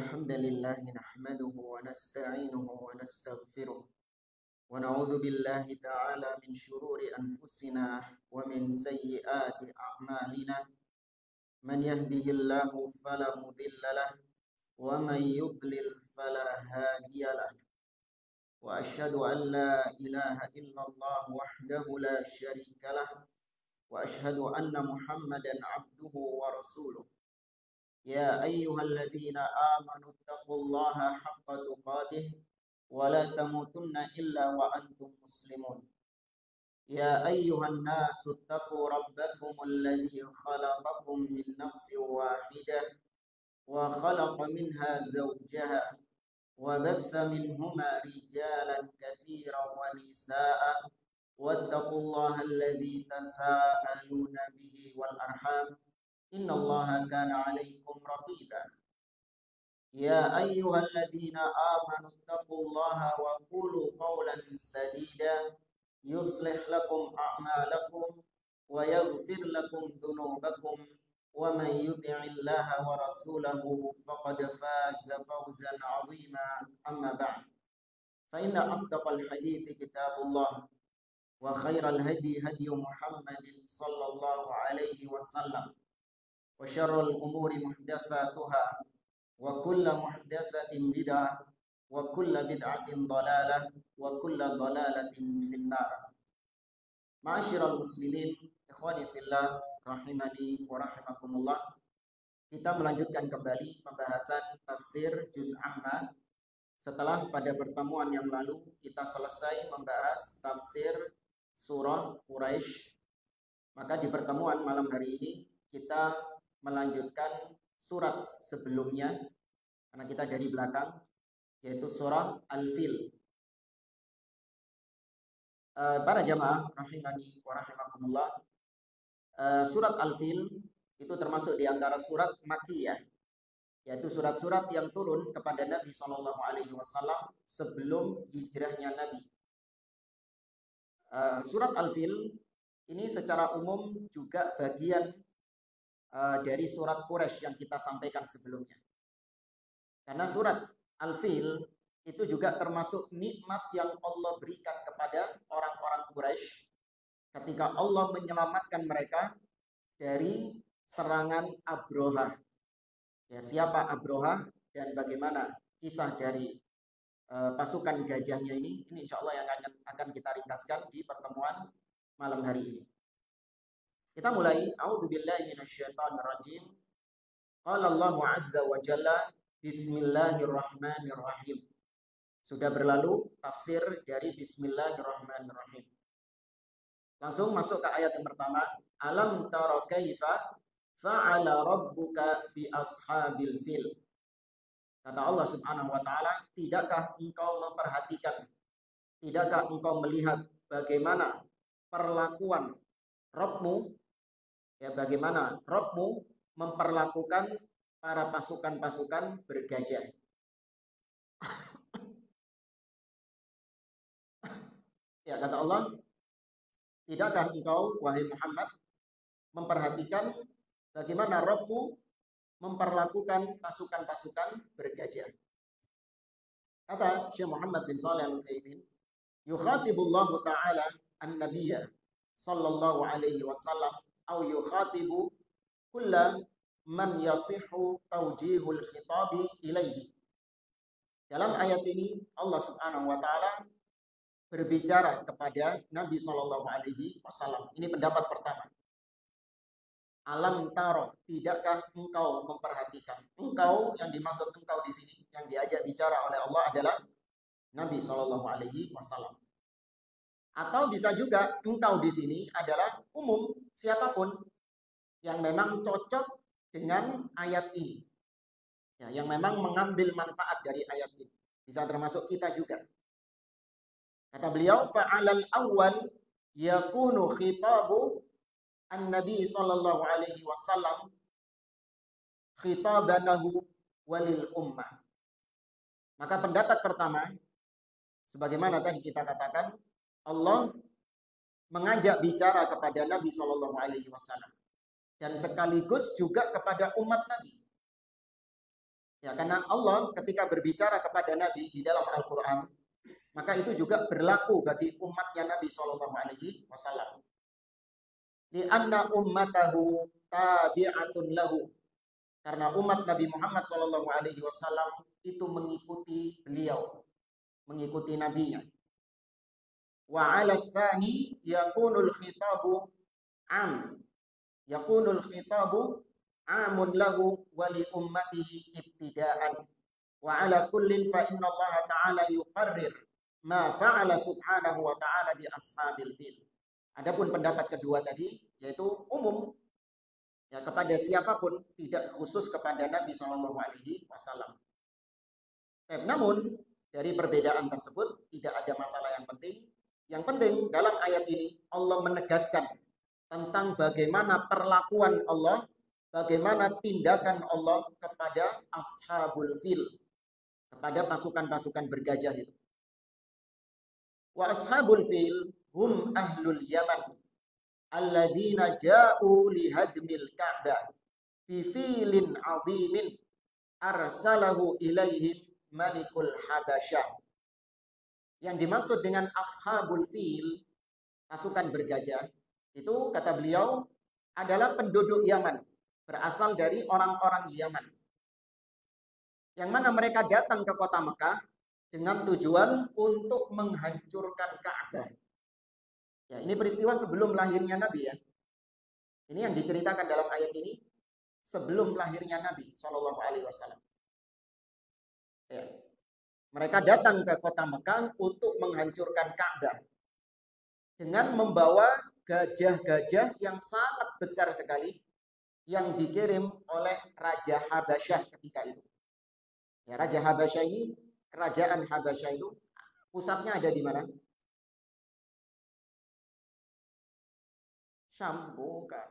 الحمد لله نحمده ونستعينه ونستغفره ونعوذ بالله تعالى من شرور أنفسنا ومن سيئات أعمالنا من يهده الله فلا مضل له ومن يضلل فلا هادي له وأشهد أن لا إله إلا الله وحده لا شريك له وأشهد أن محمدا عبده ورسوله يا أيها الذين آمنوا اتقوا الله حق تقاته ولا تموتن إلا وأنتم مسلمون يا أيها الناس اتقوا ربكم الذي خلقكم من نفس واحدة وخلق منها زوجها وبث منهما رجالا كثيرا ونساء واتقوا الله الذي تساءلون به والأرحام إن الله كان عليكم رقيبا يا أيها الذين آمنوا اتقوا الله وقولوا قولا سديدا يصلح لكم أعمالكم ويغفر لكم ذنوبكم ومن يطع الله ورسوله فقد فاز فوزا عظيما أما بعد فإن أصدق الحديث كتاب الله وخير الهدي هدي محمد صلى الله عليه وسلم وشر الأمور محدثاتها وكل محدثة بدعة وكل بدعة ضلالة وكل ضلالة في النار. Ma'asyiral muslimin, ikhwani fillah, rahimani wa rahimakumullah. Kita melanjutkan kembali pembahasan tafsir juz amma. Setelah pada pertemuan yang lalu kita selesai membahas tafsir surah Quraisy, maka di pertemuan malam hari ini kita melanjutkan surat sebelumnya karena kita dari belakang, yaitu surah Al-Fil. Para jamaah rahimani wa rahimakumullah, surat Al-Fil itu termasuk di antara surat Makkiyah, yaitu surat-surat yang turun kepada Nabi SAW sebelum hijrahnya Nabi. Surat Al-Fil ini secara umum juga bagian dari surat Quraisy yang kita sampaikan sebelumnya. Karena surat Al-Fil itu juga termasuk nikmat yang Allah berikan kepada orang-orang Quraisy ketika Allah menyelamatkan mereka dari serangan Abroha. Ya, siapa Abroha dan bagaimana kisah dari pasukan gajahnya ini insya Allah yang akan kita ringkaskan di pertemuan malam hari ini. Kita mulai. A'udzubillahi minasyaitonirrajim. Qala Allahu azza wa jalla, bismillahirrahmanirrahim. Sudah berlalu tafsir dari bismillahirrahmanirrahim. Langsung masuk ke ayat yang pertama. Alam tara kaifa fa'ala rabbuka bi ashabil fil. Kata Allah Subhanahu wa taala, tidakkah engkau memperhatikan, tidakkah engkau melihat bagaimana perlakuan Rabbmu, ya, bagaimana Rabbmu memperlakukan para pasukan-pasukan bergajah. Ya, kata Allah, tidakkah engkau, wahai Muhammad, memperhatikan bagaimana Rabbmu memperlakukan pasukan-pasukan bergajah. Kata Syekh Muhammad bin Shalih Al-Utsaimin, yukhatibullahu ta'ala an-nabiyya sallallahu alaihi wasallam au yukhatibu kulla man yasihu tawjihul khitabi ilaihi. Dalam ayat ini Allah Subhanahu wa taala berbicara kepada Nabi sallallahu alaihi wasallam. Ini pendapat pertama. Alam taro, tidakkah engkau memperhatikan? Engkau, yang dimaksud engkau di sini, yang diajak bicara oleh Allah adalah Nabi sallallahu alaihi wasallam. Atau bisa juga engkau di sini adalah umum, siapapun yang memang cocok dengan ayat ini, ya, yang memang mengambil manfaat dari ayat ini. Bisa termasuk kita juga. Kata beliau, fa'alal awwal yakunu khitabu an-nabi sallallahu alaihi wasallam khitabanahu walil ummah. Maka pendapat pertama, sebagaimana tadi kita katakan, Allah mengajak bicara kepada Nabi sallallahu alaihi wasallam dan sekaligus juga kepada umat Nabi. Ya, karena Allah ketika berbicara kepada Nabi di dalam Al-Quran, maka itu juga berlaku bagi umatnya Nabi Shallallahu Alaihi Wasallam. Lianna ummatahu tabi'atun lahu. Karena umat Nabi Muhammad Shallallahu Alaihi Wasallam itu mengikuti beliau, mengikuti nabinya. Wa 'ala tsani yakunul khitabu am. Yakunul khitabu amun lahu wa li ummatihi ibtida'an. Wa 'ala kullin fa inna Allah ta'ala yuqarrir ma fa'ala subhanahu wa ta'ala bi ashabil fil. Adapun pendapat kedua tadi yaitu umum, ya, kepada siapapun, tidak khusus kepada Nabi Shallallahu Alaihi Wasallam. Namun dari perbedaan tersebut tidak ada masalah yang penting. Yang penting dalam ayat ini Allah menegaskan tentang bagaimana perlakuan Allah, bagaimana tindakan Allah kepada ashabul fil, kepada pasukan-pasukan bergajah itu. Wa ashabul fil hum ahlul Yaman alladzina ja'u lihadmil Ka'bah bi filin 'azimin arsalahu ilaihim malikul Habasyah. Yang dimaksud dengan ashabul fil, pasukan bergajah, itu kata beliau adalah penduduk Yaman, berasal dari orang-orang Yaman. Yang mana mereka datang ke kota Mekah dengan tujuan untuk menghancurkan Ka'bah. Ya, ini peristiwa sebelum lahirnya Nabi, ya. Ini yang diceritakan dalam ayat ini sebelum lahirnya Nabi Shallallahu Alaihi Wasallam. Ya. Mereka datang ke kota Mekah untuk menghancurkan Ka'bah dengan membawa gajah-gajah yang sangat besar sekali yang dikirim oleh Raja Habasyah ketika itu. Ya, Raja Habasyah ini, kerajaan Habasyah itu pusatnya ada di mana? Syam, bukan.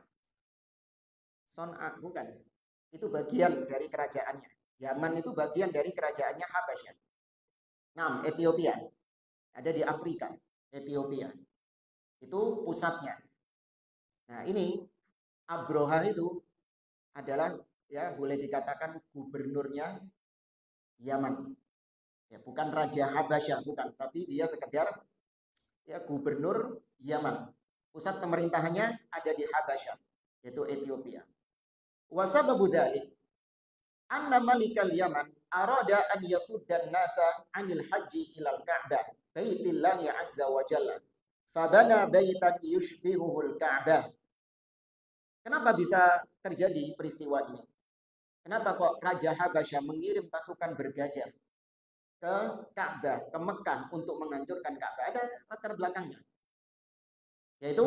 Son'a, bukan. Itu bagian dari kerajaannya. Yaman itu bagian dari kerajaannya Habasyah. Nah, Ethiopia. Ada di Afrika, Ethiopia. Itu pusatnya. Nah, ini Abroha itu adalah, ya, boleh dikatakan gubernurnya Yaman. Ya, bukan Raja Habasyah, bukan, tapi dia sekedar, ya, gubernur Yaman. Pusat pemerintahannya ada di Habasyah, yaitu Ethiopia. Wa sababu dzalik anna malikal Yaman arada an yasuddan nasa 'anil haji ilal Ka'bah, baitillahi 'azza wa jalla. Fabana baitan yushbihuhul Ka'bah. Kenapa bisa terjadi peristiwa ini? Kenapa kok Raja Habasyah mengirim pasukan bergajah ke Ka'bah, ke Mekah untuk menghancurkan Ka'bah? Ada latar belakangnya. Yaitu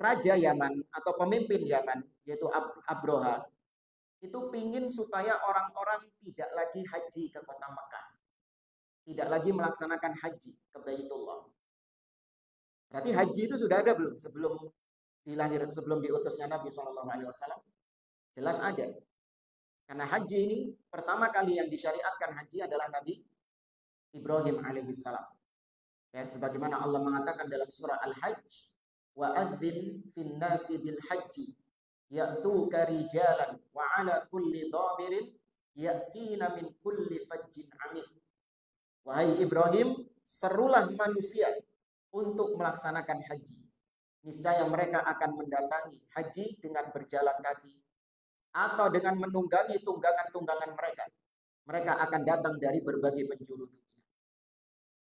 Raja Yaman atau pemimpin Yaman, yaitu Abroha, itu pingin supaya orang-orang tidak lagi haji ke kota Mekah. Tidak lagi melaksanakan haji ke Baitullah. Berarti haji itu sudah ada belum sebelum diutusnya Nabi SAW? Jelas ada. Karena haji ini pertama kali yang disyariatkan haji adalah Nabi Ibrahim alaihissalam. Ya, sebagaimana Allah mengatakan dalam surah Al-Hajj, wa adzin fin nasi bil haji ya'tuka rijalan wa ala kulli dhamirin ya'tina min kulli fajjin amik. Wahai Ibrahim, serulah manusia untuk melaksanakan haji. Niscaya mereka akan mendatangi haji dengan berjalan kaki atau dengan menunggangi tunggangan-tunggangan mereka. Mereka akan datang dari berbagai penjuru dunia.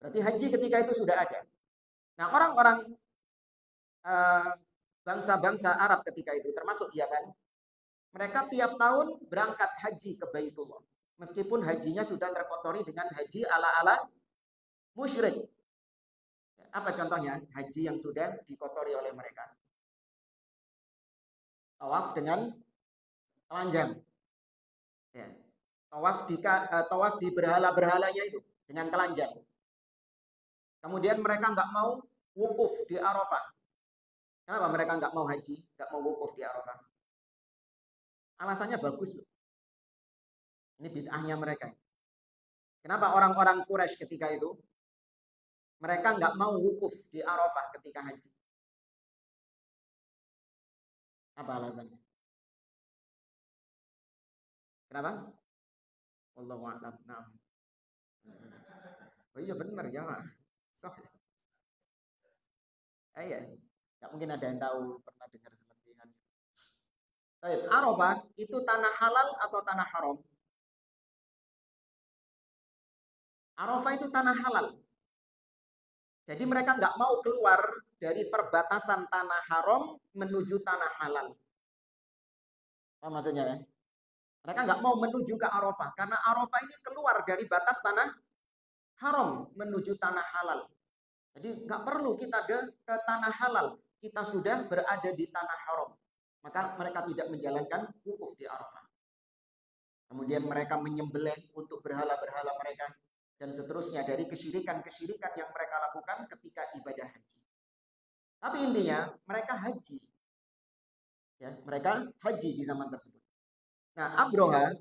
Berarti haji ketika itu sudah ada. Nah, orang-orang bangsa-bangsa Arab ketika itu, termasuk Yaman, mereka tiap tahun berangkat haji ke Baitullah. Meskipun hajinya sudah terkotori dengan haji ala-ala musyrik. Apa contohnya? Haji yang sudah dikotori oleh mereka. Tawaf dengan telanjang. Ya. Tawaf di berhala-berhalanya itu dengan telanjang. Kemudian mereka nggak mau wukuf di Arafah. Kenapa mereka nggak mau haji, nggak mau wukuf di Arafah? Alasannya bagus loh. Ini bid'ahnya mereka. Kenapa orang-orang Quraisy ketika itu mereka nggak mau wukuf di Arafah ketika haji? Apa alasannya? Kenapa? Wallahu a'lam. Nah. Oh iya benar ya, Mak. So, iya. Nggak mungkin ada yang tahu pernah dengar seperti itu. Baik, Arafah itu tanah halal atau tanah haram? Arafah itu tanah halal. Jadi mereka nggak mau keluar dari perbatasan tanah haram menuju tanah halal. Apa maksudnya ya? Mereka nggak mau menuju ke Arafah karena Arafah ini keluar dari batas tanah haram menuju tanah halal. Jadi nggak perlu kita ke tanah halal, kita sudah berada di tanah haram. Maka mereka tidak menjalankan wukuf di Arafah. Kemudian mereka menyembelih untuk berhala-berhala mereka dan seterusnya dari kesyirikan-kesyirikan yang mereka lakukan ketika ibadah haji. Tapi intinya mereka haji. Ya, mereka haji di zaman tersebut. Nah, Abroha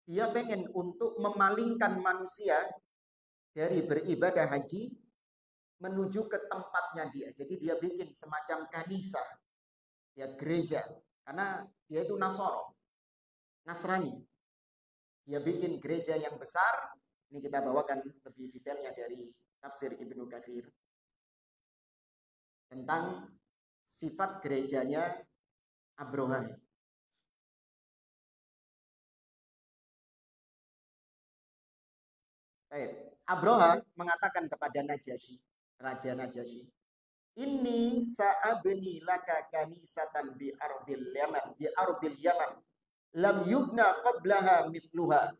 dia pengen untuk memalingkan manusia dari beribadah haji menuju ke tempatnya dia. Jadi dia bikin semacam kanisa, ya gereja, karena dia itu Nasrani. Dia bikin gereja yang besar. Ini kita bawakan lebih detailnya dari tafsir Ibnu Katsir tentang sifat gerejanya Abroha. Abroha mengatakan kepada Najasyi, Raja Najasyi, ini sa'abni laka kanisatan bi ardil Yaman lam yubna qablaha mithluha.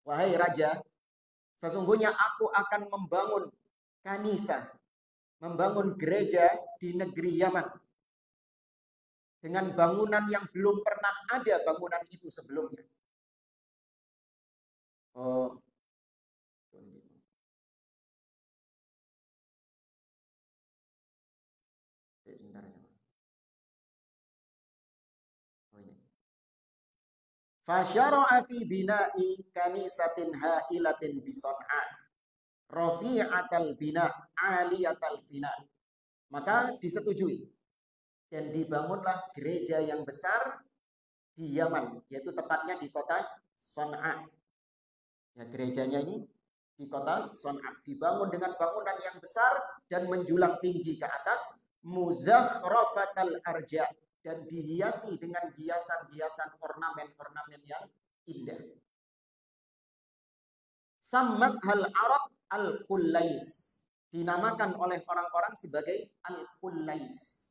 Wahai raja, sesungguhnya aku akan membangun kanisa, membangun gereja di negeri Yaman dengan bangunan yang belum pernah ada bangunan itu sebelumnya. Oh, sebentar ya. Oh, ini. Fasyara'a fi bina'i kanisatin ha'ilatin bi Son'a rafi'atal bina' aliyatal fina. Maka disetujui dan dibangunlah gereja yang besar di Yaman, yaitu tepatnya di kota Son'a. Ya, gerejanya ini di kota Son'a dibangun dengan bangunan yang besar dan menjulang tinggi ke atas, muzakhrafatal arja, dan dihiasi dengan hiasan-hiasan ornamen-ornamen yang indah. Sammat hal Arab al-Qullais, dinamakan oleh orang-orang sebagai al-Qullais.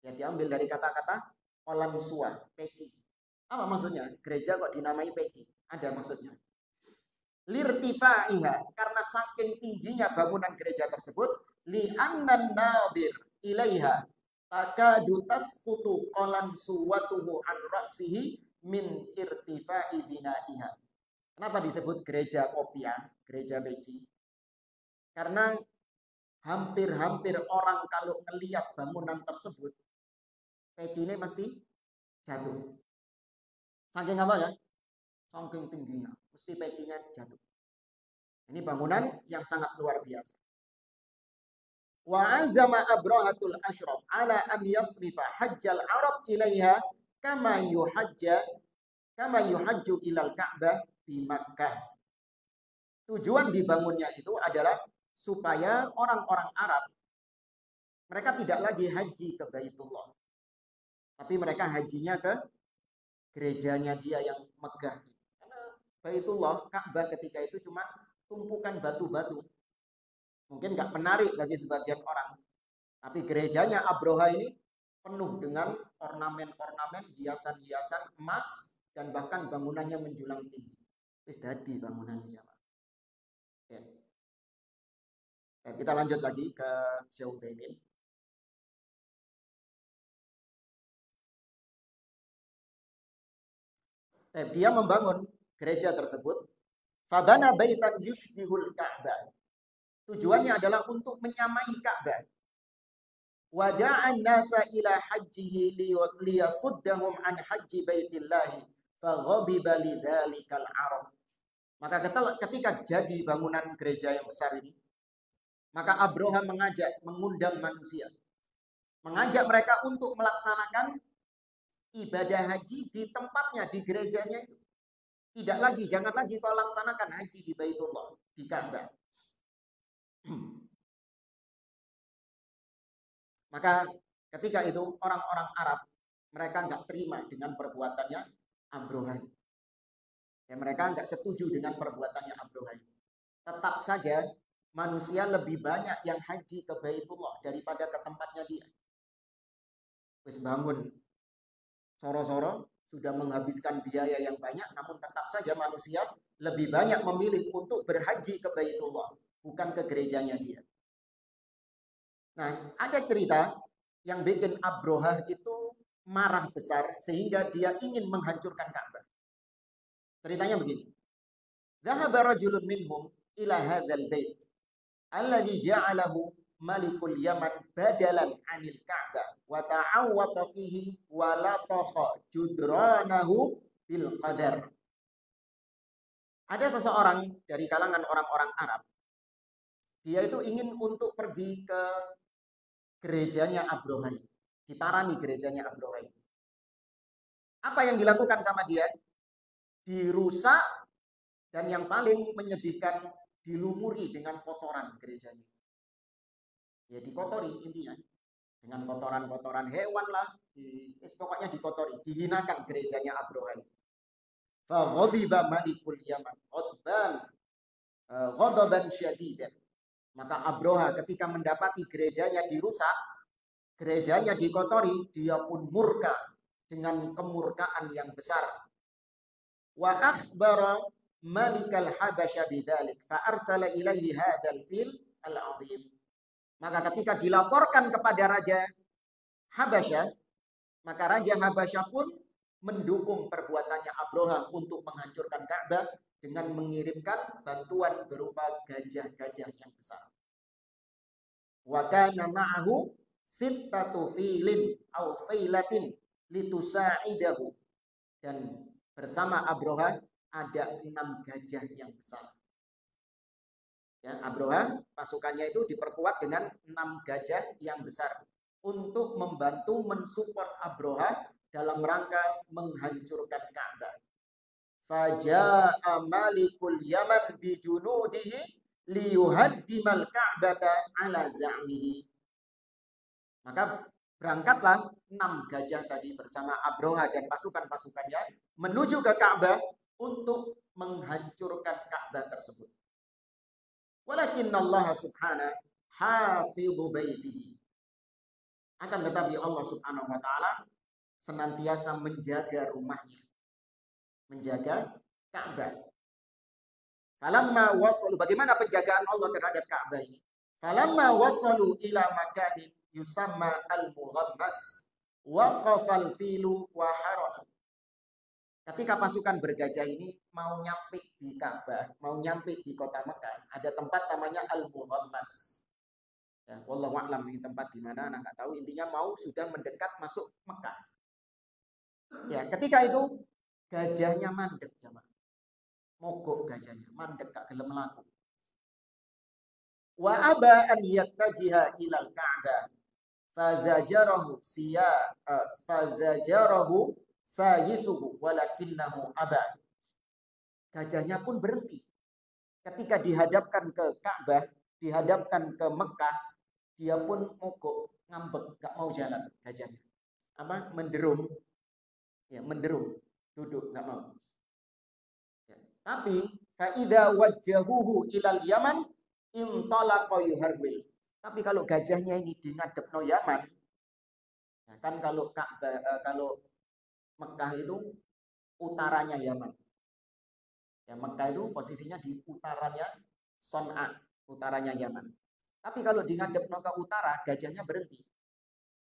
Ya, diambil dari kata-kata Olansua, peci. Apa maksudnya? Gereja kok dinamai peci? Ada maksudnya. Lirtifaiha, karena saking tingginya bangunan gereja tersebut, li'annan nadir ilaiha takadu tasqutu qalan suwatuhu an ra'sihi min irtifai binaiha. Kenapa disebut gereja kopia, gereja peci? Karena hampir-hampir orang kalau melihat bangunan tersebut, peci ini pasti jatuh. Saking apa ya? Saking tingginya, mesti pecinya jatuh. Ini bangunan yang sangat luar biasa. Wa azama Abrahatul Ashraf ala an yasrifa hajjal Arab ilaiha kama yuhajju ilal Ka'bah di Makkah. Tujuan dibangunnya itu adalah supaya orang-orang Arab mereka tidak lagi haji ke Baitullah, tapi mereka hajinya ke gerejanya dia yang megah. Karena Baitullah, Ka'bah ketika itu cuma tumpukan batu-batu. Mungkin nggak menarik bagi sebagian orang. Tapi gerejanya Abroha ini penuh dengan ornamen-ornamen, hiasan-hiasan emas, dan bahkan bangunannya menjulang tinggi. Wis dadi bangunannya. Ya. Kita lanjut lagi ke Syekh Utsaimin. Dia membangun gereja tersebut. Fabana baitan yushbihul Ka'bah. Tujuannya adalah untuk menyamai Ka'bah. Wada'an nasa ila hajjihi liyasuddahum an hajji baitillahi faghadiba lidzalikal Arab. Maka ketika jadi bangunan gereja yang besar ini, maka Abroha mengundang manusia. Mengajak mereka untuk melaksanakan ibadah haji di tempatnya, di gerejanya itu. Tidak lagi, jangan lagi kau laksanakan haji di Baitullah, di Ka'bah. Maka ketika itu orang-orang Arab, mereka nggak terima dengan perbuatannya Abroha. Ya, mereka nggak setuju dengan perbuatannya Abroha. Tetap saja manusia lebih banyak yang haji ke Baitullah daripada ke tempatnya dia. Terus bangun soro-soro, sudah menghabiskan biaya yang banyak, namun tetap saja manusia lebih banyak memilih untuk berhaji ke Baitullah, bukan ke gerejanya dia. Nah, ada cerita yang bikin Abrohah itu marah besar sehingga dia ingin menghancurkan Ka'bah. Ceritanya begini. Dhahaba rajulun minhum ila hadzal bait alladhi ja'alahu malikul Yaman badalan 'anil Ka'bah wa ta'awwata fihi wa lataha judranahu bil qadar. Ada seseorang dari kalangan orang-orang Arab. Dia itu ingin untuk pergi ke gerejanya Abrohai. Diparani gerejanya Abrohai. Apa yang dilakukan sama dia? Dirusak dan yang paling menyedihkan dilumuri dengan kotoran gerejanya. Ya dikotori intinya. Dengan kotoran-kotoran hewan lah. Pokoknya dikotori. Dihinakan gerejanya Abrohai. Faghadiba malikul Yaman. Ghadaban syadidan. Maka Abroha ketika mendapati gerejanya dirusak, gerejanya dikotori, dia pun murka dengan kemurkaan yang besar. Wa akhbara malikal habasya bidzalik fa arsala ilaihi hadzal fil al-azim. Maka ketika dilaporkan kepada raja Habasya, maka raja Habasya pun mendukung perbuatannya Abroha untuk menghancurkan Ka'bah dengan mengirimkan bantuan berupa gajah-gajah yang besar. Wa kana ma'ahu sittatu filin aw failatin litusa'idahu. Dan bersama Abroha ada 6 gajah yang besar. Ya, Abroha pasukannya itu diperkuat dengan 6 gajah yang besar untuk membantu mensupport Abroha dalam rangka menghancurkan Ka'bah. Faja'a malikul Yaman bijunudihi liyuhaddimal Ka'bata ala za'mihi. Maka berangkatlah 6 gajah tadi bersama Abroha dan pasukan-pasukannya menuju ke Ka'bah untuk menghancurkan Ka'bah tersebut. Walakinna Allah subhanahu hafidhu baitihi. Akan tetapi Allah subhanahu wa ta'ala senantiasa menjaga rumahnya. Menjaga Ka'bah. Falamma wasalu, bagaimana penjagaan Allah terhadap Ka'bah ini? Falamma wasalu ila makanin yusamma al-mughammas waqafal filu wa harana. Ketika pasukan bergajah ini mau nyampe di Ka'bah, mau nyampe di kota Mekah, ada tempat namanya Al-Mughammas. Ya, wallahu a'lam ini tempat di mana, anak nggak tahu. Intinya mau sudah mendekat masuk Mekah. Ya, ketika itu gajahnya mandek, jamaah. Mogok gajahnya, mandek gak gelem melaku. Wa aba an yattajiha ilal Ka'bah. Fazajarahu sayisuhu walakinnahu aba. Gajahnya pun berhenti. Ketika dihadapkan ke Ka'bah, dihadapkan ke Mekah, dia pun mogok, ngambek, gak mau jalan gajahnya. Apa? Menderum. Ya, menderum, duduk, gak mau. Ya. Tapi faida wajjahuhu ilal Yaman intalaqa yuharwil. Tapi kalau gajahnya ini di ngadepno Yaman, nah kan kalau Ka'bah, kalau Mekah itu utaranya Yaman. Ya, Mekah itu posisinya di utaranya Son'a, utaranya Yaman. Tapi kalau di ngadepno ke utara, gajahnya berhenti.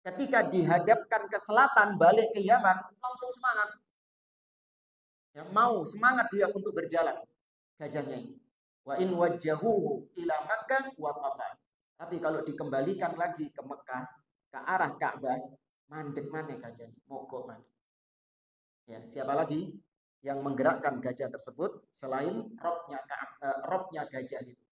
Ketika dihadapkan ke selatan, balik ke Yaman, langsung semangat. Ya, mau semangat dia untuk berjalan, gajahnya ini. Wa in wajjahuhu ila Makkah waqafa. Tapi kalau dikembalikan lagi ke Mekah, ke arah Ka'bah, mandek mana gajahnya, mogok mana. Ya, siapa lagi yang menggerakkan gajah tersebut selain robnya gajah itu?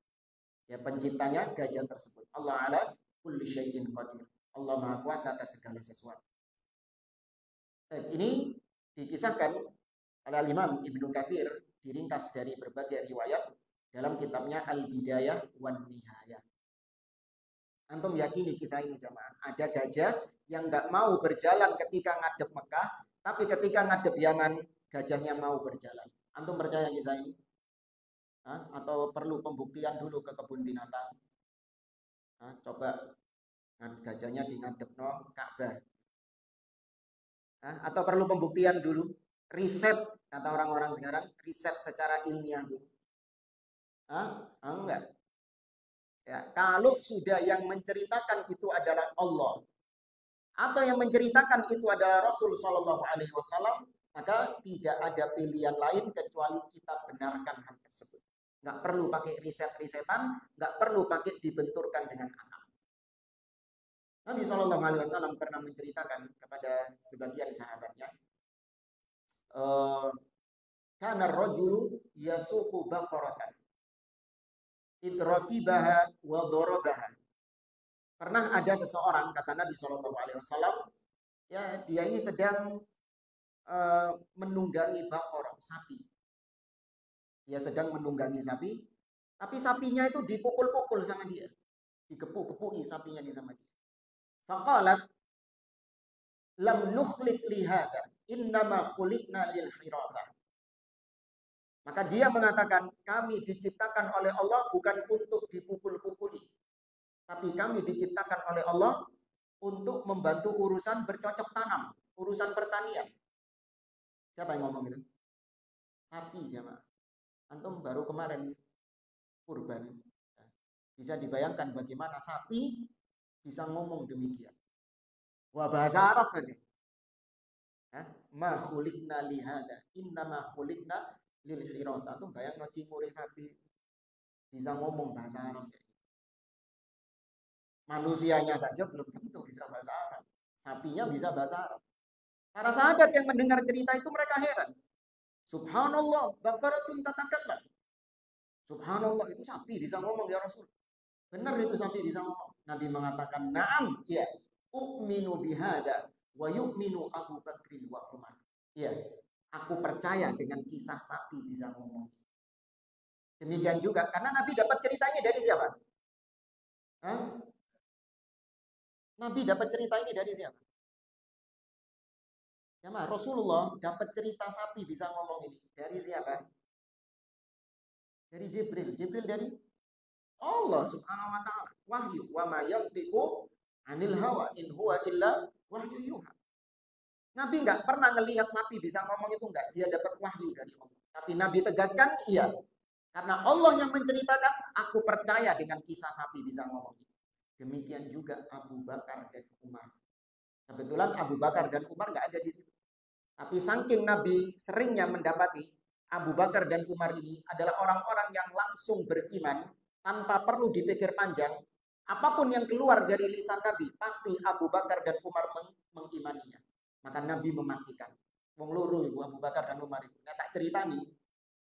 Ya, penciptanya gajah tersebut. Allah ala kulli syai'in qadir. Allah Maha Kuasa atas segala sesuatu. Ini dikisahkan oleh Imam Ibnu Katsir diringkas dari berbagai riwayat dalam kitabnya Al-Bidayah wan Nihayah. Antum yakini kisah ini jamaah? Ada gajah yang nggak mau berjalan ketika ngadep Mekah, tapi ketika ngadep Yaman, gajahnya mau berjalan. Antum percaya kisah ini? Hah? Atau perlu pembuktian dulu ke kebun binatang? Hah? Coba gajahnya di ngadep no Ka'bah. Atau perlu pembuktian dulu? Riset, kata orang-orang sekarang, riset secara ilmiah dulu. Enggak. Ya, kalau sudah yang menceritakan itu adalah Allah atau yang menceritakan itu adalah Rasul Shallallahu Alaihi Wasallam, maka tidak ada pilihan lain kecuali kita benarkan hal tersebut. Nggak perlu pakai riset-risetan, nggak perlu pakai dibenturkan dengan akal. Nabi Shallallahu Alaihi Wasallam pernah menceritakan kepada sebagian sahabatnya, karena rojulu yasuku baqaratan idrakibaha wa dorobaha. Pernah ada seseorang, kata Nabi Shallallahu Alaihi Wasallam, ya dia ini sedang menunggangi baqarah, sapi. Dia sedang menunggangi sapi, tapi sapinya itu dipukul-pukul sama dia, dikepuk-kepuki sapinya di sama dia. Faqalat lam nukhliq li hadza innama khuliqna lil hirafah. Maka dia mengatakan, kami diciptakan oleh Allah bukan untuk dipukul-pukuli, tapi kami diciptakan oleh Allah untuk membantu urusan bercocok tanam, urusan pertanian. Siapa yang ngomong itu? Sapi, jamaah. Antum baru kemarin kurban. Bisa dibayangkan bagaimana sapi bisa ngomong demikian. Wah, bahasa Arab lagi. Ma khuliqna li hadza, innama khuliqna lil hirasa. Antum bayang no cingure sapi bisa ngomong bahasa Arab. Manusianya saja belum tentu bisa bahasa Arab. Sapinya bisa bahasa Arab. Para sahabat yang mendengar cerita itu mereka heran. Subhanallah, baqaratun tatakallam. Subhanallah, itu sapi bisa ngomong ya Rasul. Benar itu sapi bisa ngomong. Nabi mengatakan, "Na'am, ya. U'minu bihada wa yu'minu Abu Bakrin wa Umar." Ya, aku percaya dengan kisah sapi bisa ngomong. Demikian juga karena Nabi dapat ceritanya dari siapa? Nabi dapat cerita ini dari siapa? Ya, Rasulullah dapat cerita sapi bisa ngomong ini dari siapa? Dari Jibril. Jibril dari Allah Subhanahu wa taala. Wahyu, wa ma yantiqu anil hawa in huwa illa wahyu yuha. Nabi nggak pernah ngelihat sapi bisa ngomong itu enggak. Dia dapat wahyu dari Allah. Tapi Nabi tegaskan, iya. Karena Allah yang menceritakan, aku percaya dengan kisah sapi bisa ngomong. Demikian juga Abu Bakar dan Umar. Kebetulan Abu Bakar dan Umar nggak ada di situ. Tapi saking Nabi seringnya mendapati Abu Bakar dan Umar ini adalah orang-orang yang langsung beriman tanpa perlu dipikir panjang. Apapun yang keluar dari lisan Nabi, pasti Abu Bakar dan Umar mengimaninya. Maka Nabi memastikan, wong loro iku Abu Bakar dan Umar itu. Nah, tak cerita nih.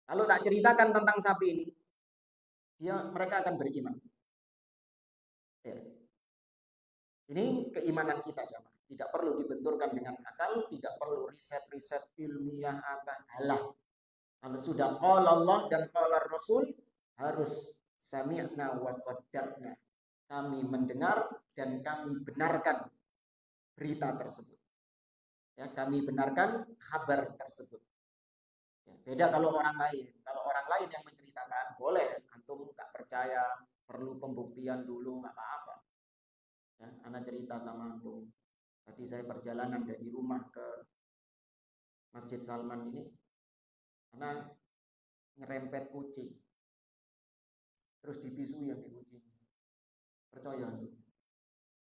Kalau tak ceritakan tentang sapi ini, mereka akan beriman. Ya. Ini keimanan kita, jamaah. Tidak perlu dibenturkan dengan akal, tidak perlu riset-riset ilmiah apa halah. Kalau sudah qala Allah dan qala Rasul, harus sami'na wa saddaqna. Kami mendengar dan kami benarkan berita tersebut. Ya, kami benarkan kabar tersebut. Ya, beda kalau orang lain. Kalau orang lain yang menceritakan, boleh. Antum nggak percaya, perlu pembuktian dulu, nggak apa-apa. Ya, anak cerita sama antum. Tadi saya perjalanan dari rumah ke Masjid Salman ini, karena ngerempet kucing, terus dipisui yang di kucing. Percaya antum?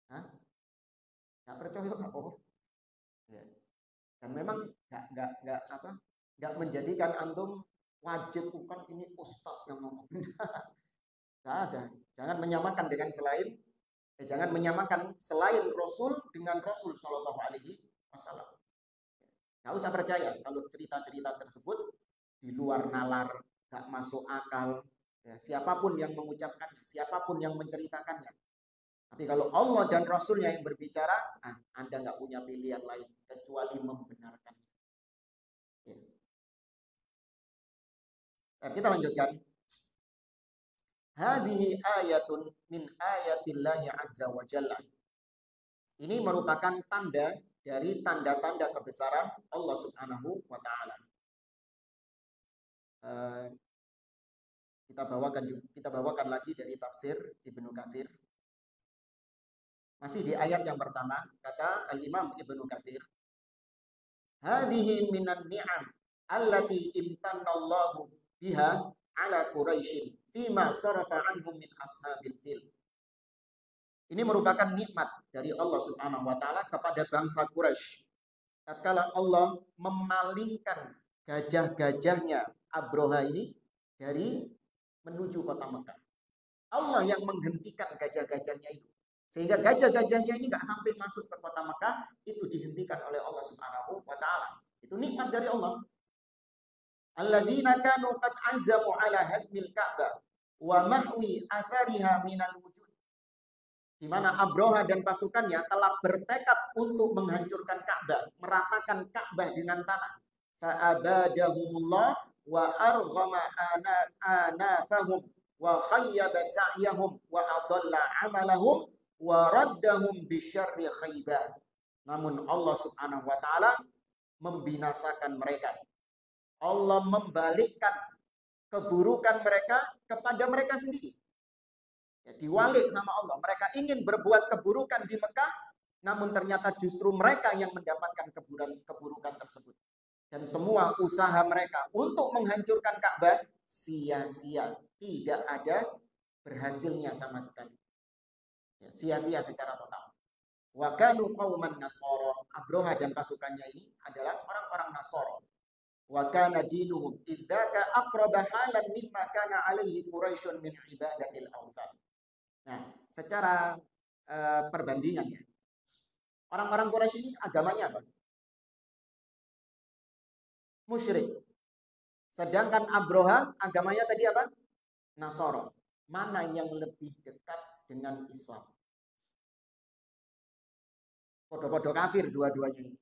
Hah? Nggak percaya nggak apa-apa. Ya. Dan memang nggak menjadikan antum wajib bukan ini ustadz yang ngomong. Nggak ada. Jangan menyamakan dengan jangan menyamakan selain Rasul dengan Rasul Shallallahu Alaihi Wasallam. Nggak usah percaya kalau cerita-cerita tersebut di luar nalar, nggak masuk akal. Ya, siapapun yang mengucapkannya, siapapun yang menceritakannya. Tapi kalau Allah dan Rasulnya yang berbicara, Anda nggak punya pilihan lain kecuali membenarkan. Ya. Kita lanjutkan. Hadhihi ayatun min ayatillahi azza wa jalla. Ini merupakan tanda dari tanda-tanda kebesaran Allah Subhanahu wa taala. Kita bawakan lagi dari tafsir Ibnu Katsir. Masih di ayat yang pertama, kata Al-Imam Ibnu Katsir, hadhihi minan ni'am allati imtanallahu biha ala Quraisy fima sarafa anhum min ashabil fil. Ini merupakan nikmat dari Allah Subhanahu wa taala kepada bangsa Quraisy. Tatkala Allah memalingkan gajah-gajahnya Abroha ini dari menuju kota Mekah. Allah yang menghentikan gajah-gajahnya itu. Sehingga gajah-gajahnya ini nggak sampai masuk ke kota Mekah, itu dihentikan oleh Allah Subhanahu wa taala. Itu nikmat dari Allah. Alladzina kanu qad azamu ala hadmil Ka'bah wa mahwi athariha minal wujud. Di mana Abroha dan pasukannya telah bertekad untuk menghancurkan Ka'bah, meratakan Ka'bah dengan tanah. Fa'abadahumullah wa arghama anafahum wa khayyaba sa'yahum wa adalla amalahum wa raddahum bisyarri khaybar. Namun Allah Subhanahu wa taala membinasakan mereka. Allah membalikkan keburukan mereka kepada mereka sendiri. Ya, diwalik sama Allah. Mereka ingin berbuat keburukan di Mekah, namun ternyata justru mereka yang mendapatkan keburukan tersebut. Dan semua usaha mereka untuk menghancurkan Ka'bah sia-sia, tidak ada berhasilnya sama sekali. Ya, sia-sia secara total. Wa kanu qauman Nasara. Abroha dan pasukannya ini adalah orang-orang Nasara. Wa kana dinuhum idzaka aqraba halan mimma kana alaihi Quraisyun min ibadatil awthan. Nah, secara perbandingannya, orang-orang Quraisy ini agamanya apa? Musyrik. Sedangkan Abroha agamanya tadi apa? Nasara. Mana yang lebih dekat dengan Islam? Podo-podo kafir dua-duanya ini.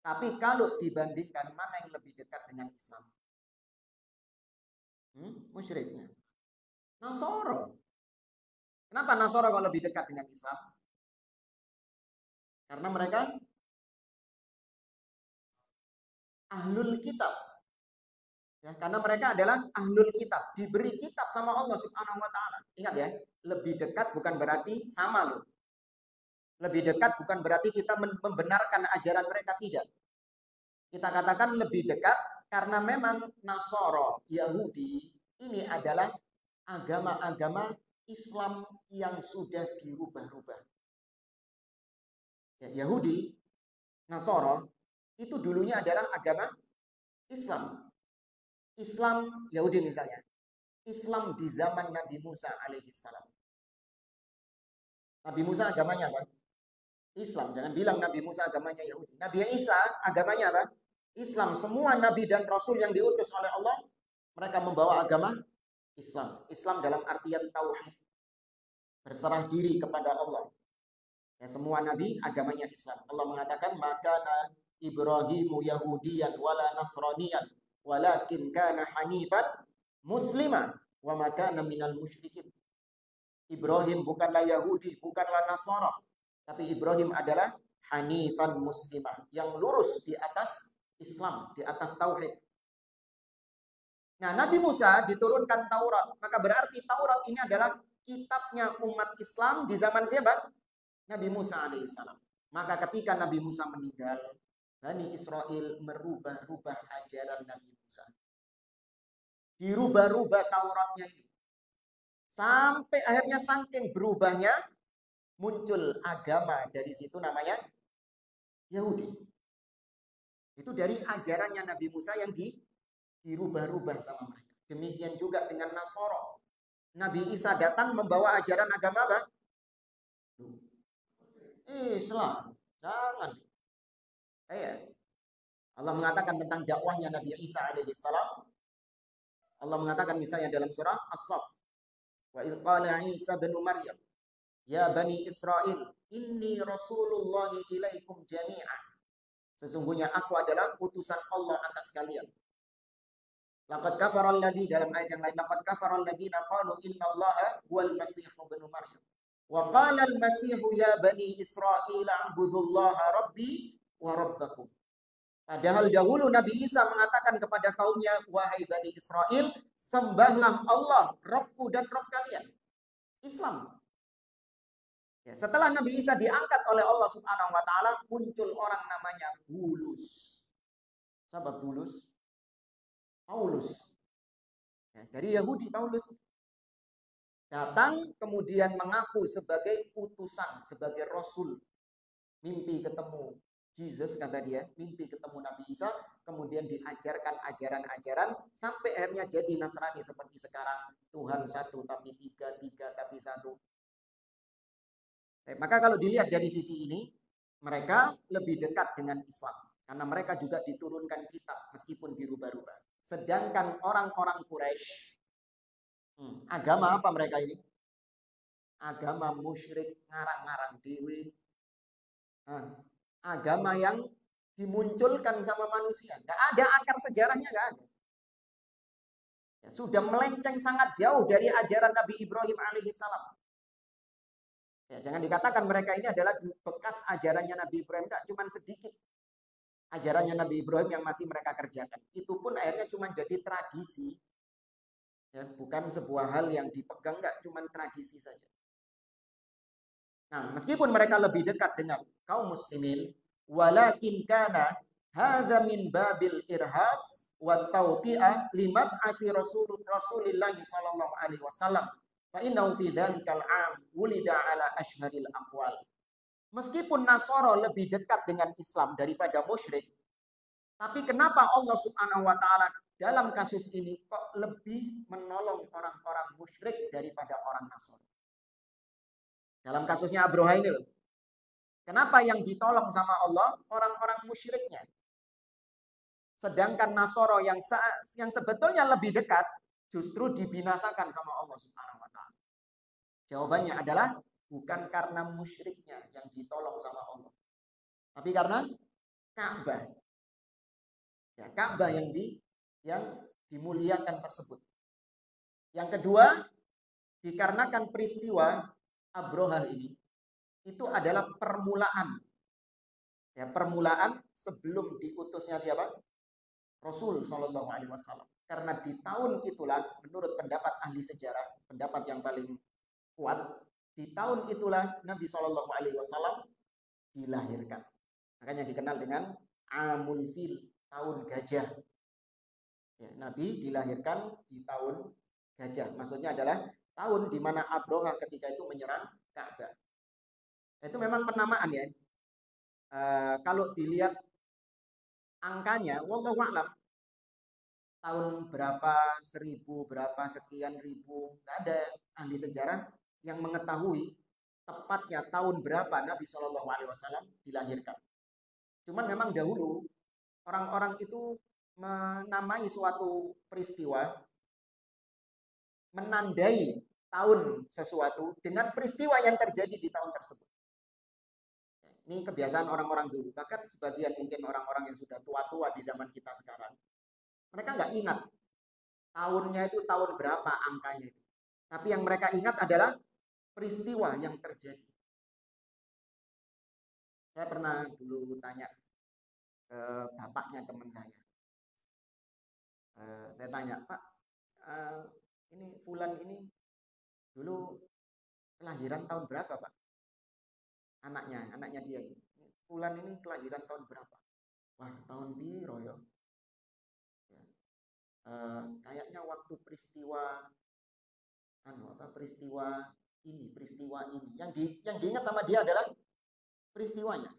Tapi kalau dibandingkan mana yang lebih dekat dengan Islam? Musyriknya. Nasara. Kenapa Nasara kalau lebih dekat dengan Islam? Karena mereka ahlul kitab. Ya, karena mereka adalah ahlul kitab, diberi kitab sama Allah Subhanahu wa taala. Ingat ya, lebih dekat bukan berarti sama loh. Lebih dekat bukan berarti kita membenarkan ajaran mereka, tidak. Kita katakan lebih dekat karena memang Nasara, Yahudi ini adalah agama-agama Islam yang sudah dirubah-rubah. Ya, Yahudi, Nasara itu dulunya adalah agama Islam. Islam Yahudi misalnya. Islam di zaman Nabi Musa alaihissalam. Nabi Musa agamanya apa? Islam. Jangan bilang Nabi Musa agamanya Yahudi. Nabi Isa agamanya apa? Islam. Semua Nabi dan Rasul yang diutus oleh Allah, mereka membawa agama Islam. Islam dalam artian tauhid. Berserah diri kepada Allah. Ya, semua Nabi agamanya Islam. Allah mengatakan, maka Ibrahimu Yahudiyan wala Nasraniyan walakin kana hanifan musliman wa makana minal musyrikin. Ibrahim bukanlah Yahudi, bukanlah Nasara, tapi Ibrahim adalah hanifan muslimah, yang lurus di atas Islam, di atas tauhid. Nah, Nabi Musa diturunkan Taurat, maka berarti Taurat ini adalah kitabnya umat Islam di zaman siapa? Nabi Musa alaihissalam. Maka ketika Nabi Musa meninggal, Bani Israel merubah-rubah ajaran Nabi Musa. Dirubah-rubah Tauratnya ini. Sampai akhirnya saking berubahnya, muncul agama dari situ namanya Yahudi. Itu dari ajarannya Nabi Musa yang dirubah-rubah sama mereka. Demikian juga dengan Nasara. Nabi Isa datang membawa ajaran agama apa? Islam. Jangan. Allah mengatakan tentang dakwahnya Nabi Isa alaihissalam. Allah mengatakan misalnya dalam surah As-Saff. Wa idh qala Isa bin Maryam, ya Bani Israel, inni Rasulullahi ilaikum jami'an. Sesungguhnya aku adalah utusan Allah atas kalian. Laqad kafaral ladzi dalam ayat yang lain laqad kafaral ladzina qalu innallaha huwal masih ibnu Maryam. Wa qala al-masih ya bani Israil a'budullaha rabbi wa rabbakum. Padahal dahulu Nabi Isa mengatakan kepada kaumnya, wahai Bani Israel, sembahlah Allah, Rabbku dan Rabb kalian. Islam. Ya, setelah Nabi Isa diangkat oleh Allah Subhanahu wa taala, muncul orang namanya Bulus. Siapa Bulus? Paulus. Ya, dari Yahudi Paulus. Datang kemudian mengaku sebagai utusan, sebagai rasul. Mimpi ketemu Jesus, kata dia, mimpi ketemu Nabi Isa, kemudian diajarkan ajaran-ajaran, sampai akhirnya jadi Nasrani seperti sekarang. Tuhan satu tapi tiga, tiga tapi satu. Maka kalau dilihat dari sisi ini, mereka lebih dekat dengan Islam. Karena mereka juga diturunkan kitab, meskipun dirubah-rubah. Sedangkan orang-orang Quraisy, agama apa mereka ini? Agama musyrik, ngarang-ngarang dewi. Agama yang dimunculkan sama manusia. Nggak ada akar sejarahnya, nggak ada. Ya, sudah melenceng sangat jauh dari ajaran Nabi Ibrahim alaihissalam. Ya, jangan dikatakan mereka ini adalah bekas ajarannya Nabi Ibrahim, nggak, cuma sedikit ajarannya Nabi Ibrahim yang masih mereka kerjakan. Itu pun akhirnya cuma jadi tradisi. Ya, bukan sebuah hal yang dipegang, nggak, cuma tradisi saja. Nah, meskipun mereka lebih dekat dengan kaum muslimin, walakin kana hadza min babil irhas wa tawti'ah limab'ati Rasulillah sallallahu alaihi wasallam. Fa innahu fi dzalikal 'am wulida ala ashharil aqwal. Meskipun Nasara lebih dekat dengan Islam daripada musyrik, tapi kenapa Allah Subhanahu wa taala dalam kasus ini kok lebih menolong orang-orang musyrik daripada orang Nasara? Dalam kasusnya Abroha ini loh. Kenapa yang ditolong sama Allah orang-orang musyriknya? Sedangkan Nasoro yang sebetulnya lebih dekat justru dibinasakan sama Allah Subhanahu wa taala. Jawabannya adalah bukan karena musyriknya yang ditolong sama Allah. Tapi karena Ka'bah. Ya, Ka'bah yang dimuliakan tersebut. Yang kedua, dikarenakan peristiwa Abroha ini itu adalah permulaan. Ya, permulaan sebelum diutusnya siapa? Rasul Shallallahu alaihi wasallam. Karena di tahun itulah menurut pendapat ahli sejarah, pendapat yang paling kuat, di tahun itulah Nabi Shallallahu alaihi wasallam dilahirkan. Makanya dikenal dengan Amul Fil, tahun gajah. Ya, Nabi dilahirkan di tahun gajah. Maksudnya adalah tahun di mana Abroha ketika itu menyerang Ka'bah. Itu memang penamaan ya. Kalau dilihat angkanya, wallahu a'lam, tahun berapa, 1000, berapa, sekian ribu, nggak ada ahli sejarah yang mengetahui tepatnya tahun berapa Nabi Shallallahu alaihi wasallam dilahirkan. Cuman memang dahulu orang-orang itu menamai suatu peristiwa, menandai tahun sesuatu dengan peristiwa yang terjadi di tahun tersebut. Ini kebiasaan orang-orang dulu. Bahkan sebagian mungkin orang-orang yang sudah tua-tua di zaman kita sekarang, mereka nggak ingat tahunnya itu tahun berapa angkanya itu. Tapi yang mereka ingat adalah peristiwa yang terjadi. Saya pernah dulu tanya ke bapaknya teman saya. Saya tanya, Pak, ini Fulan ini dulu kelahiran tahun berapa, Pak? Anaknya dia ini. Fulan ini kelahiran tahun berapa? Wah, tahun biro ya. Kayaknya waktu peristiwa peristiwa ini. Yang diingat sama dia adalah peristiwanya.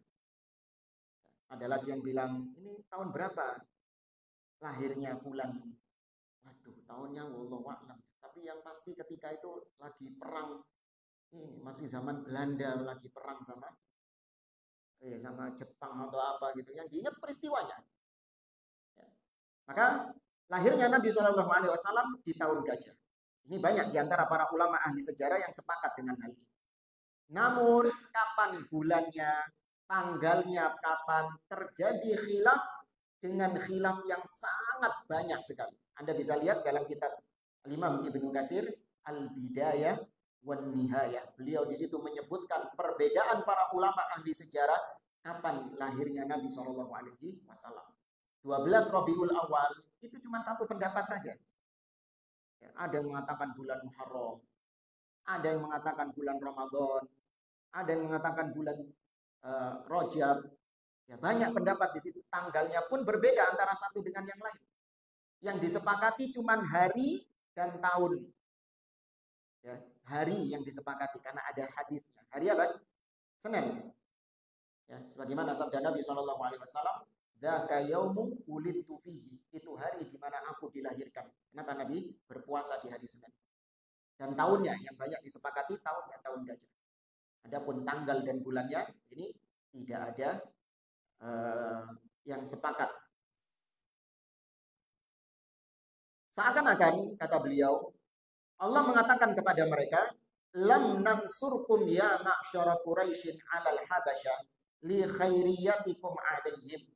Ada lagi yang bilang, ini tahun berapa lahirnya Fulan ini? Waduh, tahunnya wallahu a'lam. Tapi yang pasti ketika itu lagi perang, ini masih zaman Belanda, lagi perang sama Jepang atau apa gitu. Yang diingat peristiwanya. Ya. Maka lahirnya Nabi Shallallahu alaihi wasallam di tahun gajah. Ini banyak di antara para ulama ahli sejarah yang sepakat dengan hal ini. Namun kapan bulannya, tanggalnya kapan, terjadi khilaf dengan khilaf yang sangat banyak sekali. Anda bisa lihat dalam kitab Imam Ibnu Katsir Al-Bidayah wan Nihayah. Beliau di situ menyebutkan perbedaan para ulama ahli sejarah kapan lahirnya Nabi Shallallahu alaihi wasallam. 12 Rabiul Awal itu cuma satu pendapat saja. Ya, ada yang mengatakan bulan Muharram, ada yang mengatakan bulan Ramadan, ada yang mengatakan bulan Rajab. Ya, banyak pendapat di situ. Tanggalnya pun berbeda antara satu dengan yang lain. Yang disepakati cuma hari dan tahun. Ya, hari yang disepakati karena ada hadisnya. Hari apa? Senin. Ya, sebagaimana sabda Nabi Shallallahu alaihi wasallam, "Dzaka yaumu ulidtu fihi." Itu hari di mana aku dilahirkan. Kenapa Nabi berpuasa di hari Senin? Dan tahunnya yang banyak disepakati tahunnya tahun gajah. Adapun tanggal dan bulannya ini tidak ada yang sepakat. Seakan-akan kata beliau, Allah mengatakan kepada mereka, "Lam nansurkum ya ma'syara Quraisyin 'alal habasyah li khairiyatikum 'alaihim."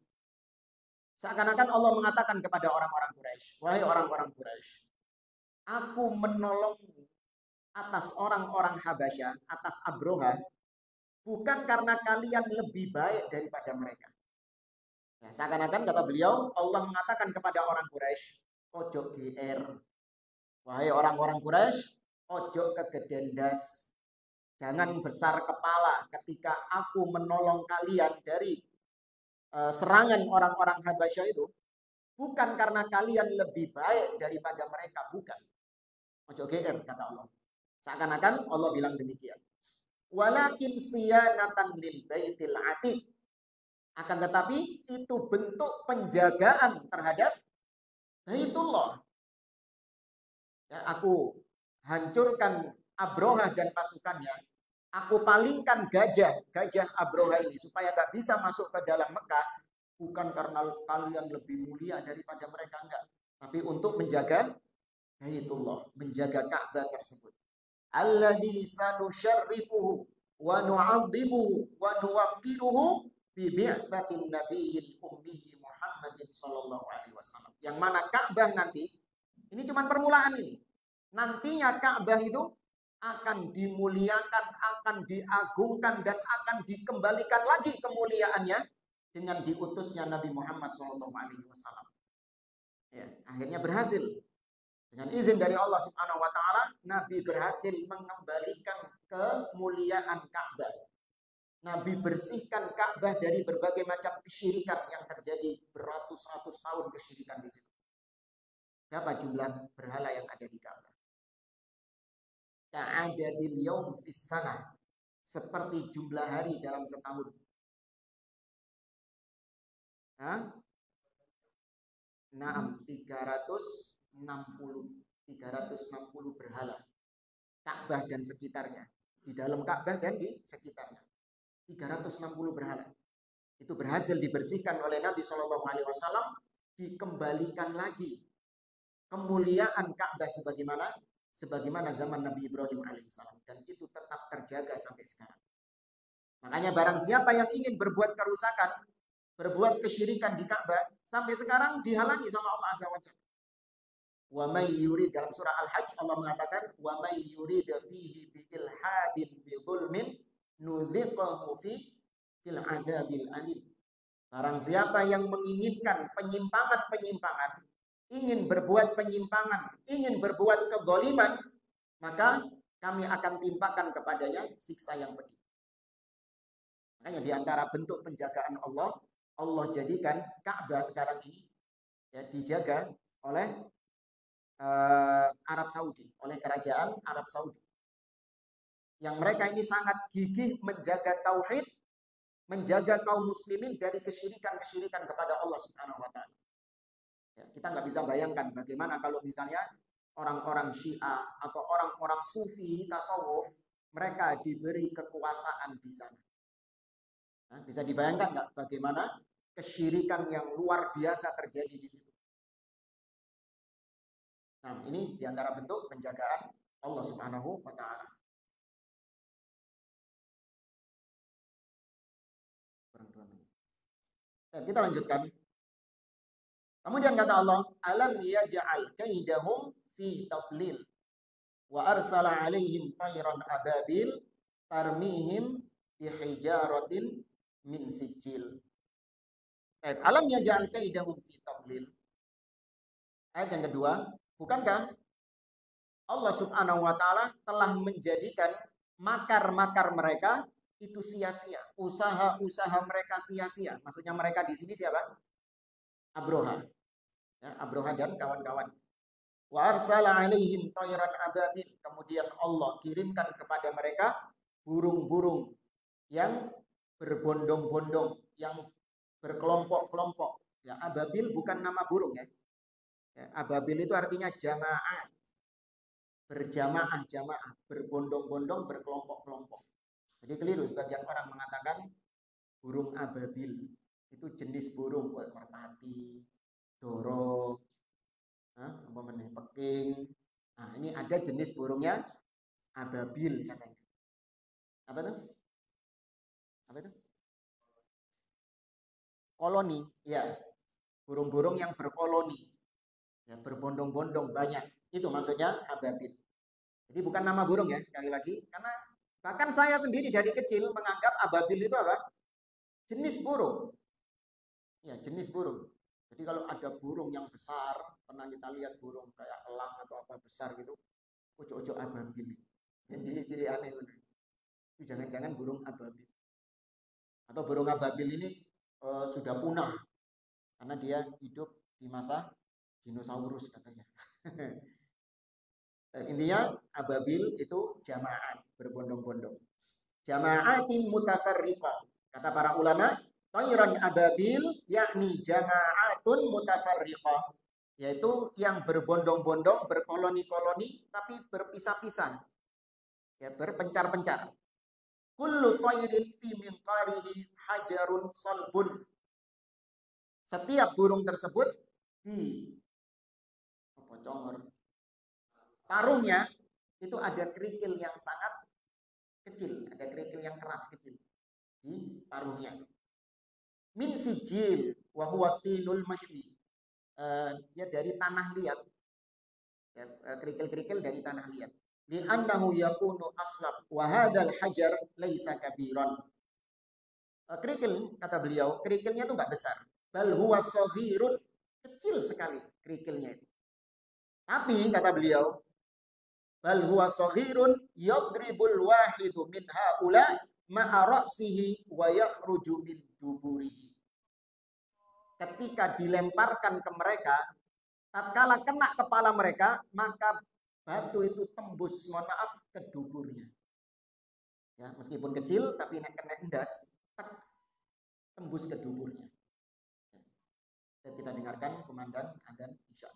Seakan-akan Allah mengatakan kepada orang-orang Quraisy, "Wahai orang-orang Quraisy, aku menolong atas orang-orang Habasyah, atas Abroha, bukan karena kalian lebih baik daripada mereka." Ya, seakan-akan kata beliau, Allah mengatakan kepada orang Quraisy, "Ojo GR. Wahai orang-orang Quraisy, ojo kegedendas. Jangan besar kepala ketika aku menolong kalian dari serangan orang-orang Habasyah itu. Bukan karena kalian lebih baik daripada mereka, bukan. Ojo GR kata Allah. Seakan-akan Allah bilang demikian. Walakin siyanatan lil baitil atiq. Akan tetapi itu bentuk penjagaan terhadap Baitullah. Ya, aku hancurkan Abroha dan pasukannya. Aku palingkan gajah Abroha ini supaya gak bisa masuk ke dalam Mekah. Bukan karena kalian lebih mulia daripada mereka, enggak. Tapi untuk menjaga Baitullah, menjaga Ka'bah tersebut. Alladzi sanusyarrifuhu wa nu'adzimuhu wa nuwaqqiruhu bi bi'tsatin nabiyil ummi Muhammadin sallallahu alaihi wasallam. Yang mana Ka'bah nanti ini cuma permulaan ini. Nantinya Ka'bah itu akan dimuliakan, akan diagungkan dan akan dikembalikan lagi kemuliaannya dengan diutusnya Nabi Muhammad sallallahu alaihi wasallam. Ya, akhirnya berhasil. Dengan izin dari Allah Subhanahu wa taala, Nabi berhasil mengembalikan kemuliaan Ka'bah. Nabi bersihkan Ka'bah dari berbagai macam kesyirikan yang terjadi beratus-ratus tahun kesyirikan di situ. Berapa jumlah berhala yang ada di Ka'bah? Ka'adadil yaum fis sanah. Seperti jumlah hari dalam setahun. Hah? 360 berhala. Ka'bah dan sekitarnya. Di dalam Ka'bah dan di sekitarnya. 360 berhala. Itu berhasil dibersihkan oleh Nabi Shallallahu alaihi wasallam, dikembalikan lagi kemuliaan Ka'bah sebagaimana zaman Nabi Ibrahim alaihissalam, dan itu tetap terjaga sampai sekarang. Makanya barang siapa yang ingin berbuat kerusakan, berbuat kesyirikan di Ka'bah, sampai sekarang dihalangi sama Allah Azza wa Jalla. Wa may yurid, dalam surah Al-Hajj Allah mengatakan, wa may yurid fihi bi ilhadin bi dzulmin nudziqhu fil adzabil alim. Barang siapa yang menginginkan penyimpangan-penyimpangan, ingin berbuat penyimpangan, ingin berbuat kezaliman, maka kami akan timpakan kepadanya siksa yang pedih. Makanya di antara bentuk penjagaan Allah, Allah jadikan Ka'bah sekarang ini ya, dijaga oleh Arab Saudi, oleh kerajaan Arab Saudi. Yang mereka ini sangat gigih menjaga tauhid, menjaga kaum muslimin dari kesyirikan-kesyirikan kepada Allah Subhanahu wa taala. Ya, kita nggak bisa bayangkan bagaimana kalau misalnya orang-orang Syiah atau orang-orang Sufi tasawuf, mereka diberi kekuasaan di sana. Nah, bisa dibayangkan nggak bagaimana kesyirikan yang luar biasa terjadi di situ. Nah, ini diantara bentuk penjagaan Allah Subhanahu wa taala. Kita lanjutkan. Kemudian kata Allah, alam yaj'al kaidahum fi tadlil wa arsala alaihim tayran ababil tarmihim bihijaratin min sijil. Alam yaj'al kaidahum fi tadlil. Ayat yang kedua, bukankah Allah Subhanahu wa taala telah menjadikan makar-makar mereka itu sia-sia, usaha-usaha mereka sia-sia. Maksudnya mereka di sini siapa? Abroha, ya, Abroha dan kawan-kawan. Wa arsala alaihim tayran ababil. Kemudian Allah kirimkan kepada mereka burung-burung yang berbondong-bondong, yang berkelompok-kelompok. Ya, ababil bukan nama burung ya. Ya, ababil itu artinya jamaah, berjamaah-jamaah, berbondong-bondong, berkelompok-kelompok. Jadi keliru sebagian orang mengatakan burung ababil itu jenis burung kayak merpati, dorong, apa namanya, peking. Nah, ini ada jenis burungnya ababil katanya. Apa itu? Apa itu? Koloni, ya. Burung-burung yang berkoloni. Ya, berbondong-bondong banyak. Itu maksudnya ababil. Jadi bukan nama burung ya, sekali lagi. Karena bahkan saya sendiri dari kecil menganggap ababil itu apa? Jenis burung. Ya, jenis burung. Jadi kalau ada burung yang besar, pernah kita lihat burung kayak elang atau apa besar gitu, ojo-ojo ababil. Yang ciri-ciri aneh. Itu jangan-jangan burung ababil. Atau burung ababil ini sudah punah karena dia hidup di masa dinosaurus katanya. Intinya ababil itu jamaat, berbondong-bondong. Jamaatin mutafarriqah. Kata para ulama, tayran ababil yakni jamaatun mutafarriqah, yaitu yang berbondong-bondong, berkoloni-koloni tapi berpisah-pisah. Ya, berpencar-pencar. Kullu tayrin fi minqarihi hajarun salbun. Setiap burung tersebut di congor paruhnya itu ada kerikil yang sangat kecil, ada kerikil yang keras kecil di paruhnya. Min sijil wa huwa tinul mashwi. Ya dari tanah liat. Ya, kerikil-kerikil dari tanah liat. Li'annahu yakunu aslab wa hadzal hajar laisa kabiran. Kerikil kata beliau, kerikilnya itu enggak besar. Bal huwa saghirun, kecil sekali kerikilnya itu. Tapi kata beliau, bal huwa saghirun yadribul wahidu min haula ma'a ra'sihi wa yakhruju min duburihi. Ketika dilemparkan ke mereka, tatkala kena kepala mereka, maka batu itu tembus, mohon maaf, ke duburnya. Ya, meskipun kecil tapi nek kena endas, tembus ke duburnya. Dan kita dengarkan komandan adzan Isya.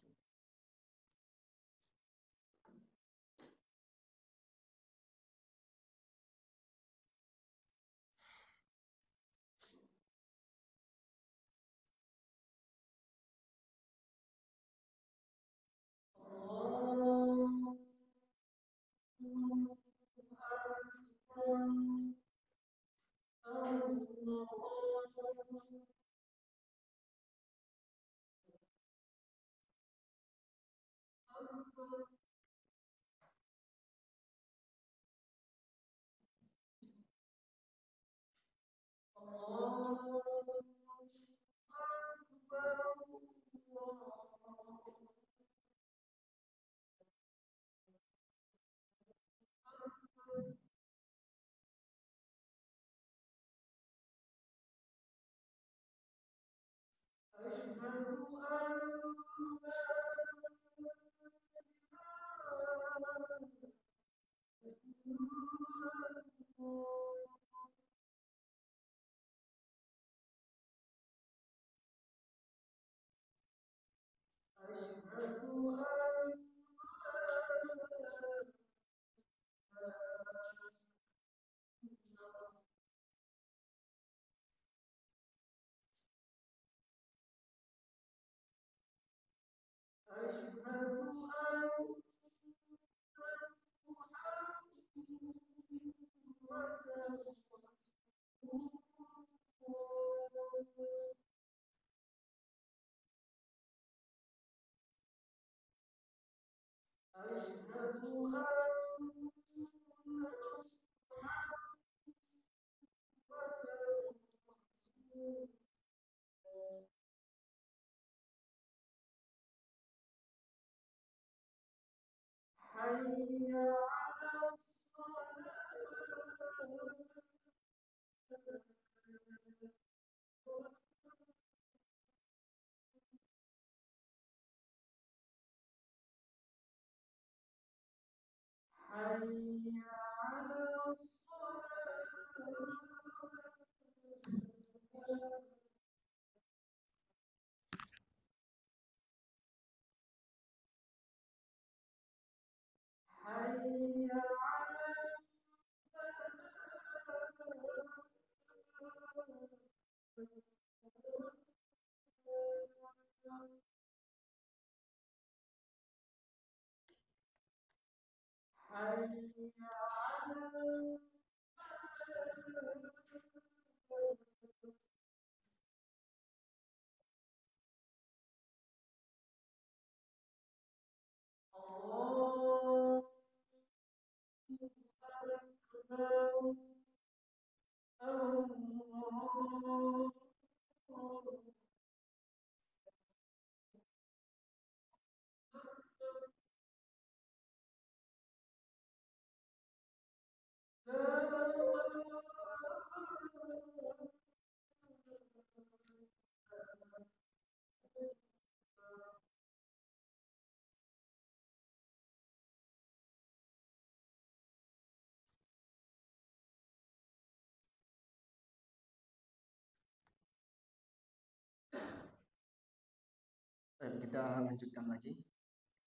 Kita lanjutkan lagi.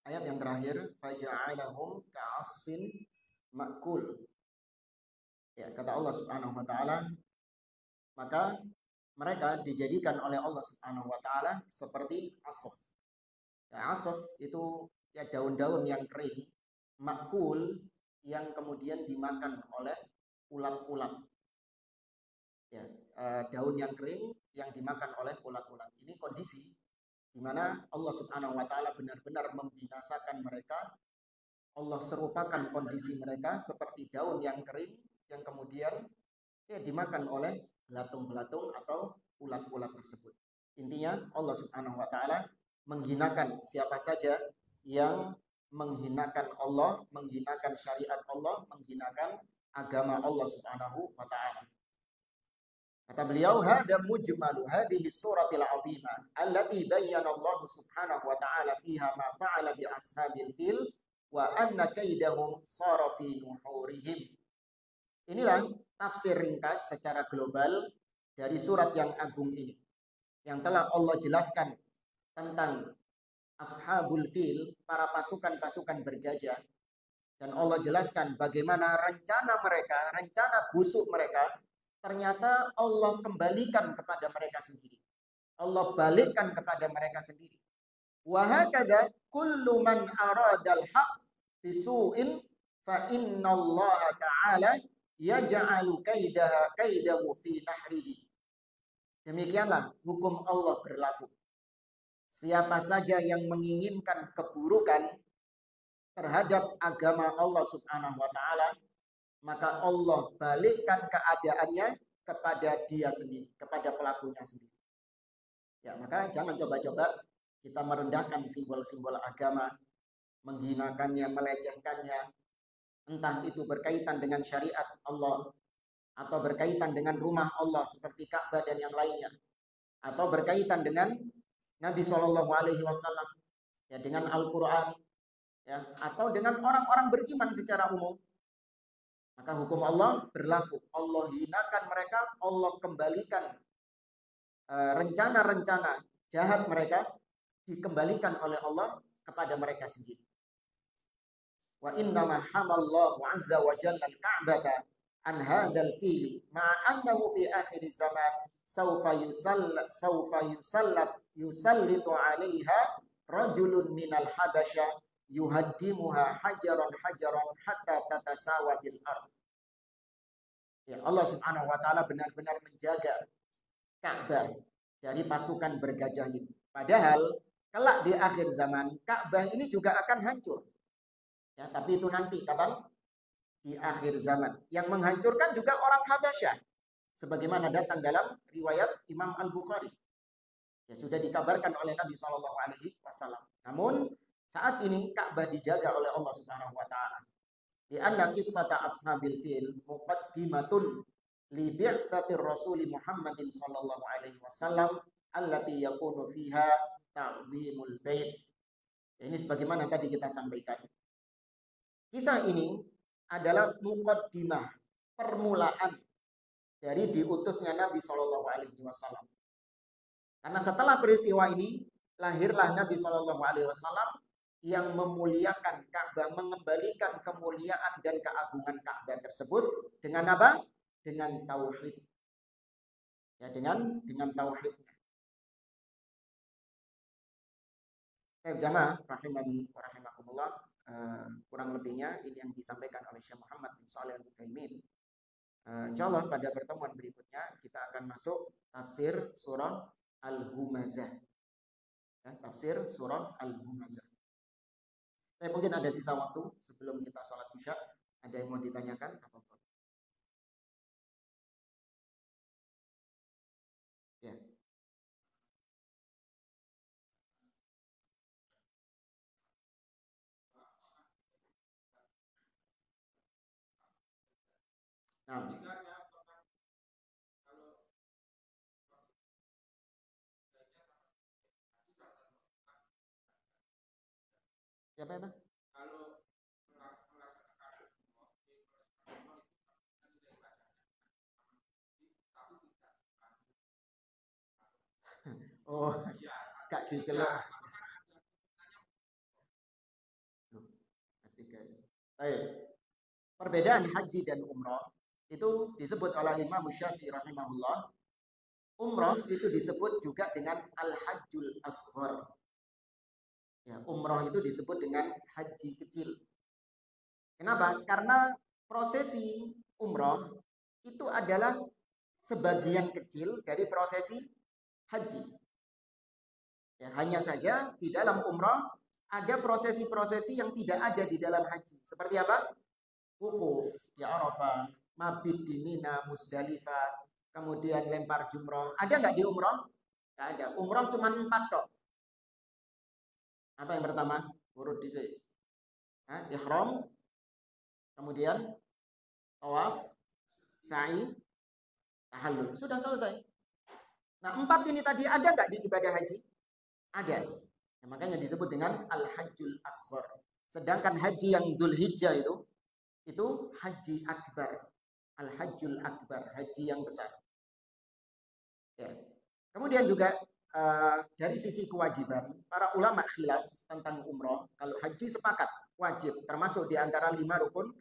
Ayat yang terakhir, faja'alahum ka'asfin ma'kul. Ya, kata Allah Subhanahu wa taala, maka mereka dijadikan oleh Allah Subhanahu wa taala seperti asaf. Ya, asaf itu ya daun-daun yang kering, makul yang kemudian dimakan oleh ulat-ulat. Ya, daun yang kering yang dimakan oleh ulat-ulat. Ini kondisi di mana Allah Subhanahu wa taala benar-benar membinasakan mereka. Allah serupakan kondisi mereka seperti daun yang kering yang kemudian ya dimakan oleh belatung-belatung atau ulat-ulat tersebut. Intinya Allah Subhanahu wa taala menghinakan siapa saja yang menghinakan Allah, menghinakan syariat Allah, menghinakan agama Allah Subhanahu wa taala. Kata beliau, hada mujmalu hadhihi suratil azimah allati bayyana Allah Subhanahu wa taala fiha ma fa'ala bi ashabil fil wa anna kaidahum sara fi nuhurihim. Inilah tafsir ringkas secara global dari surat yang agung ini, yang telah Allah jelaskan tentang ashabul fil, para pasukan-pasukan bergajah, dan Allah jelaskan bagaimana rencana mereka, rencana busuk mereka, ternyata Allah kembalikan kepada mereka sendiri. Allah balikkan kepada mereka sendiri. Wa hakadha kullu man aradal haq bisu'in fa innallaha ta'ala yaj'alu kaidahu fi nahrihi. Demikianlah hukum Allah berlaku. Siapa saja yang menginginkan keburukan terhadap agama Allah Subhanahu wa taala, maka Allah balikkan keadaannya kepada dia sendiri, kepada pelakunya sendiri. Ya, maka jangan coba-coba kita merendahkan simbol-simbol agama, menghinakannya, melecehkannya, entah itu berkaitan dengan syariat Allah, atau berkaitan dengan rumah Allah seperti Ka'bah dan yang lainnya, atau berkaitan dengan Nabi Shallallahu Alaihi Wasallam, ya dengan Al-Quran, ya, atau dengan orang-orang beriman secara umum. Maka hukum Allah berlaku. Allah hinakan mereka, Allah kembalikan rencana-rencana jahat mereka dikembalikan oleh Allah kepada mereka sendiri. Wa innama hamallahu azza wa jalla al-ka'bata an hadzal fili ma'a annahu fi akhir zaman sawfa yusallitu 'alaiha rajulun minal habasya yuhaddimuha hajaran hatta tatasawa bil ard. Ya, Allah Subhanahu wa taala benar-benar menjaga Ka'bah dari pasukan bergajah ini. Padahal kelak di akhir zaman Ka'bah ini juga akan hancur. Ya, tapi itu nanti kapan? Di akhir zaman. Yang menghancurkan juga orang Habasyah. Sebagaimana datang dalam riwayat Imam Al-Bukhari. Ya, sudah dikabarkan oleh Nabi Shallallahu Alaihi Wasallam. Namun saat ini Ka'bah dijaga oleh Allah Subhanahu Wa Taala. Di anna kisata ashabil fil muqaddimatun li bi'tsatir Rasul Muhammadin Shallallahu Alaihi Wasallam allati yakunu fiha ta'zimul bait. Ya, ini sebagaimana tadi kita sampaikan. Kisah ini adalah muqaddimah, permulaan dari diutusnya Nabi Shallallahu Alaihi Wasallam. Karena setelah peristiwa ini lahirlah Nabi Shallallahu Alaihi Wasallam yang memuliakan Ka'bah, mengembalikan kemuliaan dan keagungan Ka'bah tersebut dengan apa? Dengan tauhid. Ya, dengan tauhid. Jamaah rahimani wa rahimakumullah, kurang lebihnya ini yang disampaikan oleh Syekh Muhammad bin Shalih Al-Utsaimin. Insyaallah pada pertemuan berikutnya kita akan masuk tafsir surah Al-Humazah. Ya, tafsir surah Al-Humazah. Mungkin ada sisa waktu sebelum kita sholat isya. Ada yang mau ditanyakan? Ya. Nah, siapa ya, Oh, gak diceluk. Baik. Perbedaan haji dan umroh itu disebut oleh Imam Syafi'i rahimahullah. Umroh itu disebut juga dengan al-hajjul asghar. Ya, umroh itu disebut dengan haji kecil. Kenapa? Karena prosesi umroh itu adalah sebagian kecil dari prosesi haji. Ya, hanya saja di dalam umroh ada prosesi-prosesi yang tidak ada di dalam haji. Seperti apa? Wukuf di Arafah, mabit di Mina, Musdalifah, kemudian lempar jumroh. Ada nggak di umroh? Nggak ada. Umroh cuma 4 tok. Apa yang pertama? Urut di sini. Ihram, kemudian tawaf, sa'i, tahallul. Sudah selesai. Nah, 4 ini tadi ada nggak di ibadah haji? Ada. Ya, makanya disebut dengan al-hajjul asghar. Sedangkan haji yang Dzulhijjah itu haji akbar. Al-hajjul akbar, haji yang besar. Ya. Kemudian juga dari sisi kewajiban, para ulama khilaf tentang umroh. Kalau haji sepakat wajib, termasuk di antara 5 rukun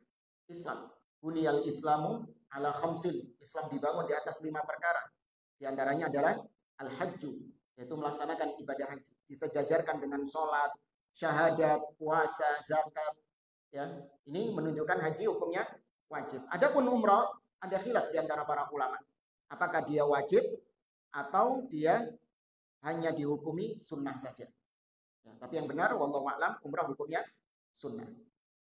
Islam. Buniyal Islamu ala khamsin. Islam dibangun di atas 5 perkara. Di antaranya adalah al-hajju, yaitu melaksanakan ibadah haji. Disejajarkan dengan sholat, syahadat, puasa, zakat. Ya, ini menunjukkan haji hukumnya wajib. Adapun umroh, ada khilaf di antara para ulama. Apakah dia wajib atau dia hanya dihukumi sunnah saja. Ya, tapi yang benar, wallahu a'lam, umrah hukumnya sunnah.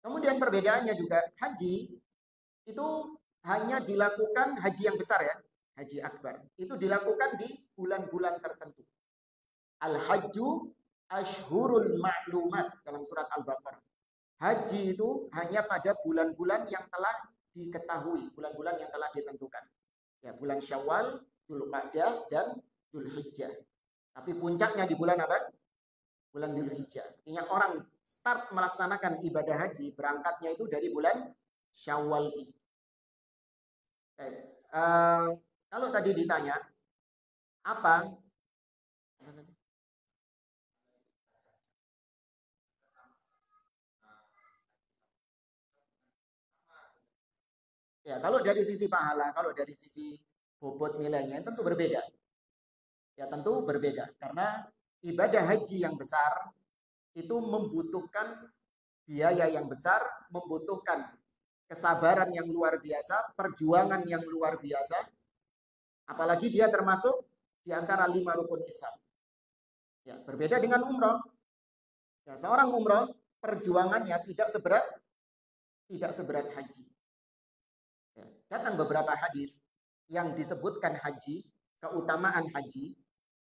Kemudian perbedaannya juga haji itu hanya dilakukan haji yang besar ya, haji akbar. Itu dilakukan di bulan-bulan tertentu. Al-hajju ashhurul ma'lumat dalam surat Al-Baqarah. Haji itu hanya pada bulan-bulan yang telah diketahui, bulan-bulan yang telah ditentukan. Ya, bulan Syawal, Dzulqa'dah dan Dzulhijjah. Tapi puncaknya di bulan apa? Bulan Dzulhijjah. Artinya orang start melaksanakan ibadah haji, berangkatnya itu dari bulan Syawal ini. Kalau tadi ditanya, apa? Ya, kalau dari sisi pahala, kalau dari sisi bobot nilainya tentu berbeda. Ya, tentu berbeda. Karena ibadah haji yang besar itu membutuhkan biaya yang besar, membutuhkan kesabaran yang luar biasa, perjuangan yang luar biasa. Apalagi dia termasuk di antara 5 rukun Islam. Ya, berbeda dengan umroh. Ya, seorang umroh perjuangannya tidak seberat haji. Ya, datang beberapa hadis yang disebutkan haji, keutamaan haji,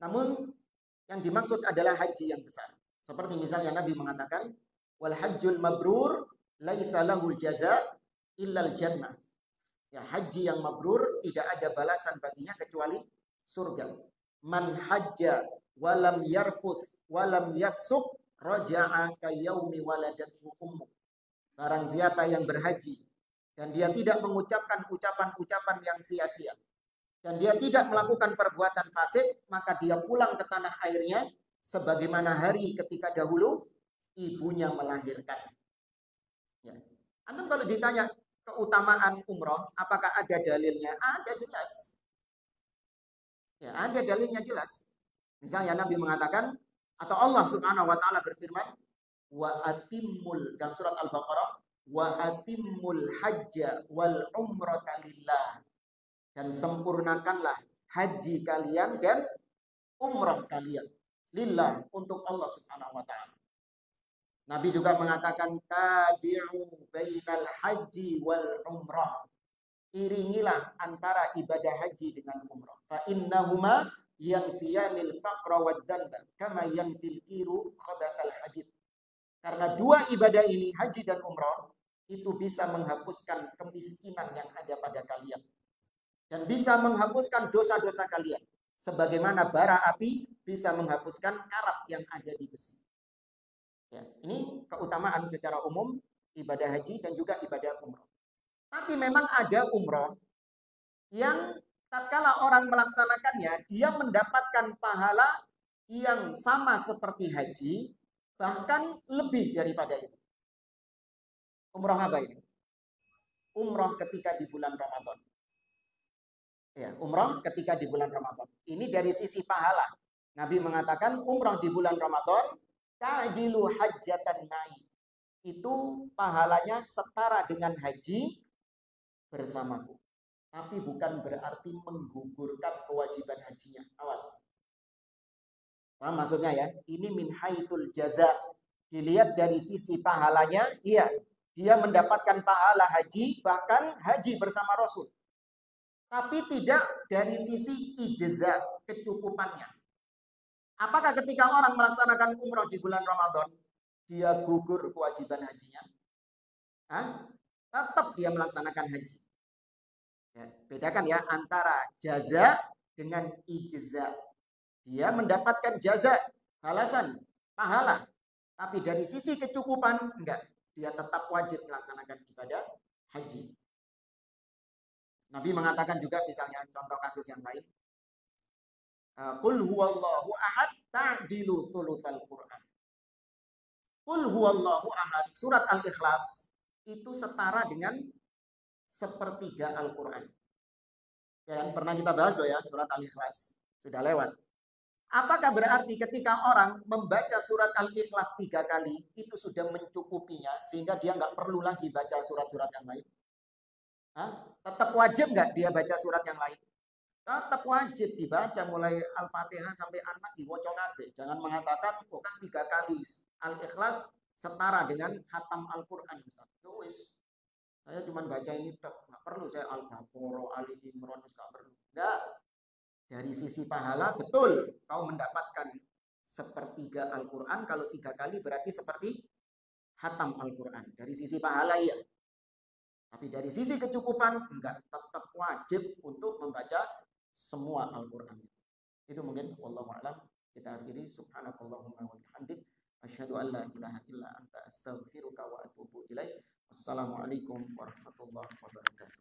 namun yang dimaksud adalah haji yang besar. Seperti misalnya Nabi mengatakan, wal hajjul mabrur laisa lahul jaza illal jannah. Ya, haji yang mabrur tidak ada balasan baginya kecuali surga. Man hajja walam yarfuth walam yafsuk raja'a kayaumi waladathu ummu. Barang siapa yang berhaji dan dia tidak mengucapkan ucapan-ucapan yang sia-sia dan dia tidak melakukan perbuatan fasik, maka dia pulang ke tanah airnya sebagaimana hari ketika dahulu ibunya melahirkan. Ya. Anda kalau ditanya keutamaan umroh, apakah ada dalilnya? Ada jelas. Ya, ada dalilnya jelas. Misalnya Nabi mengatakan, atau Allah Subhanahu wa taala berfirman, wa atimmul, dalam surat Al-Baqarah, wa atimmul hajja wal umrata lillah. Dan sempurnakanlah haji kalian dan umrah kalian lillah, untuk Allah Subhanahu wa taala. Nabi juga mengatakan tabi'u bainal haji wal umrah. Iringilah antara ibadah haji dengan umrah. Fa innahuma yanfiyanil faqra wad danba kama yanfil kiru khabathal hadid. Karena dua ibadah ini, haji dan umrah, itu bisa menghapuskan kemiskinan yang ada pada kalian dan bisa menghapuskan dosa-dosa kalian, sebagaimana bara api bisa menghapuskan karat yang ada di besi. Ya, ini keutamaan secara umum ibadah haji dan juga ibadah umrah. Tapi memang ada umrah yang tatkala orang melaksanakannya, dia mendapatkan pahala yang sama seperti haji, bahkan lebih daripada itu. Umrah apa ini? Umrah ketika di bulan Ramadan. Ya, umrah ketika di bulan Ramadan. Ini dari sisi pahala. Nabi mengatakan umrah di bulan Ramadan ta'dilu hajjatan ma'i. Itu pahalanya setara dengan haji bersamaku. Tapi bukan berarti menggugurkan kewajiban hajinya. Awas. Paham maksudnya ya? Ini min haitsul jaza. Dilihat dari sisi pahalanya, iya, dia mendapatkan pahala haji, bahkan haji bersama Rasul. Tapi tidak dari sisi ijza, kecukupannya. Apakah ketika orang melaksanakan umroh di bulan Ramadan, dia gugur kewajiban hajinya? Hah? Tetap dia melaksanakan haji. Ya, bedakan ya antara jaza dengan ijza. Dia mendapatkan jaza, balasan, pahala. Tapi dari sisi kecukupan, enggak. Dia tetap wajib melaksanakan ibadah haji. Nabi mengatakan juga, misalnya contoh kasus yang lain, qul huwallahu ahad ta'dilu thulutsal Qur'an. Qul huwallahu ahad, surat Al-Ikhlas itu setara dengan sepertiga Al-Qur'an. Ya, pernah kita bahas loh ya, surat Al-Ikhlas. Sudah lewat. Apakah berarti ketika orang membaca surat Al-Ikhlas 3 kali, itu sudah mencukupinya, sehingga dia nggak perlu lagi baca surat-surat yang lain? Hah? Tetap wajib nggak dia baca surat yang lain? Tetap wajib dibaca, mulai Al-Fatihah sampai An-Nas diwocok kabeh. Jangan mengatakan kok kan 3 kali Al-Ikhlas setara dengan khatam Al-Qur'an. Saya cuma baca ini, nggak perlu saya Al-Baqarah, Ali Imran, nggak perlu. Enggak. Dari sisi pahala betul kau mendapatkan sepertiga Al-Qur'an, kalau 3 kali berarti seperti khatam Al-Qur'an. Dari sisi pahala ya. Tapi dari sisi kecukupan, enggak, tetap wajib untuk membaca semua Al-Quran. Itu mungkin, wallahu a'lam. Kita akhiri, subhanakallahumma wa bihamdik, asyhadu an la ilaha illa anta astaghfiruka wa atubu ilaik. Wassalamualaikum warahmatullahi wabarakatuh.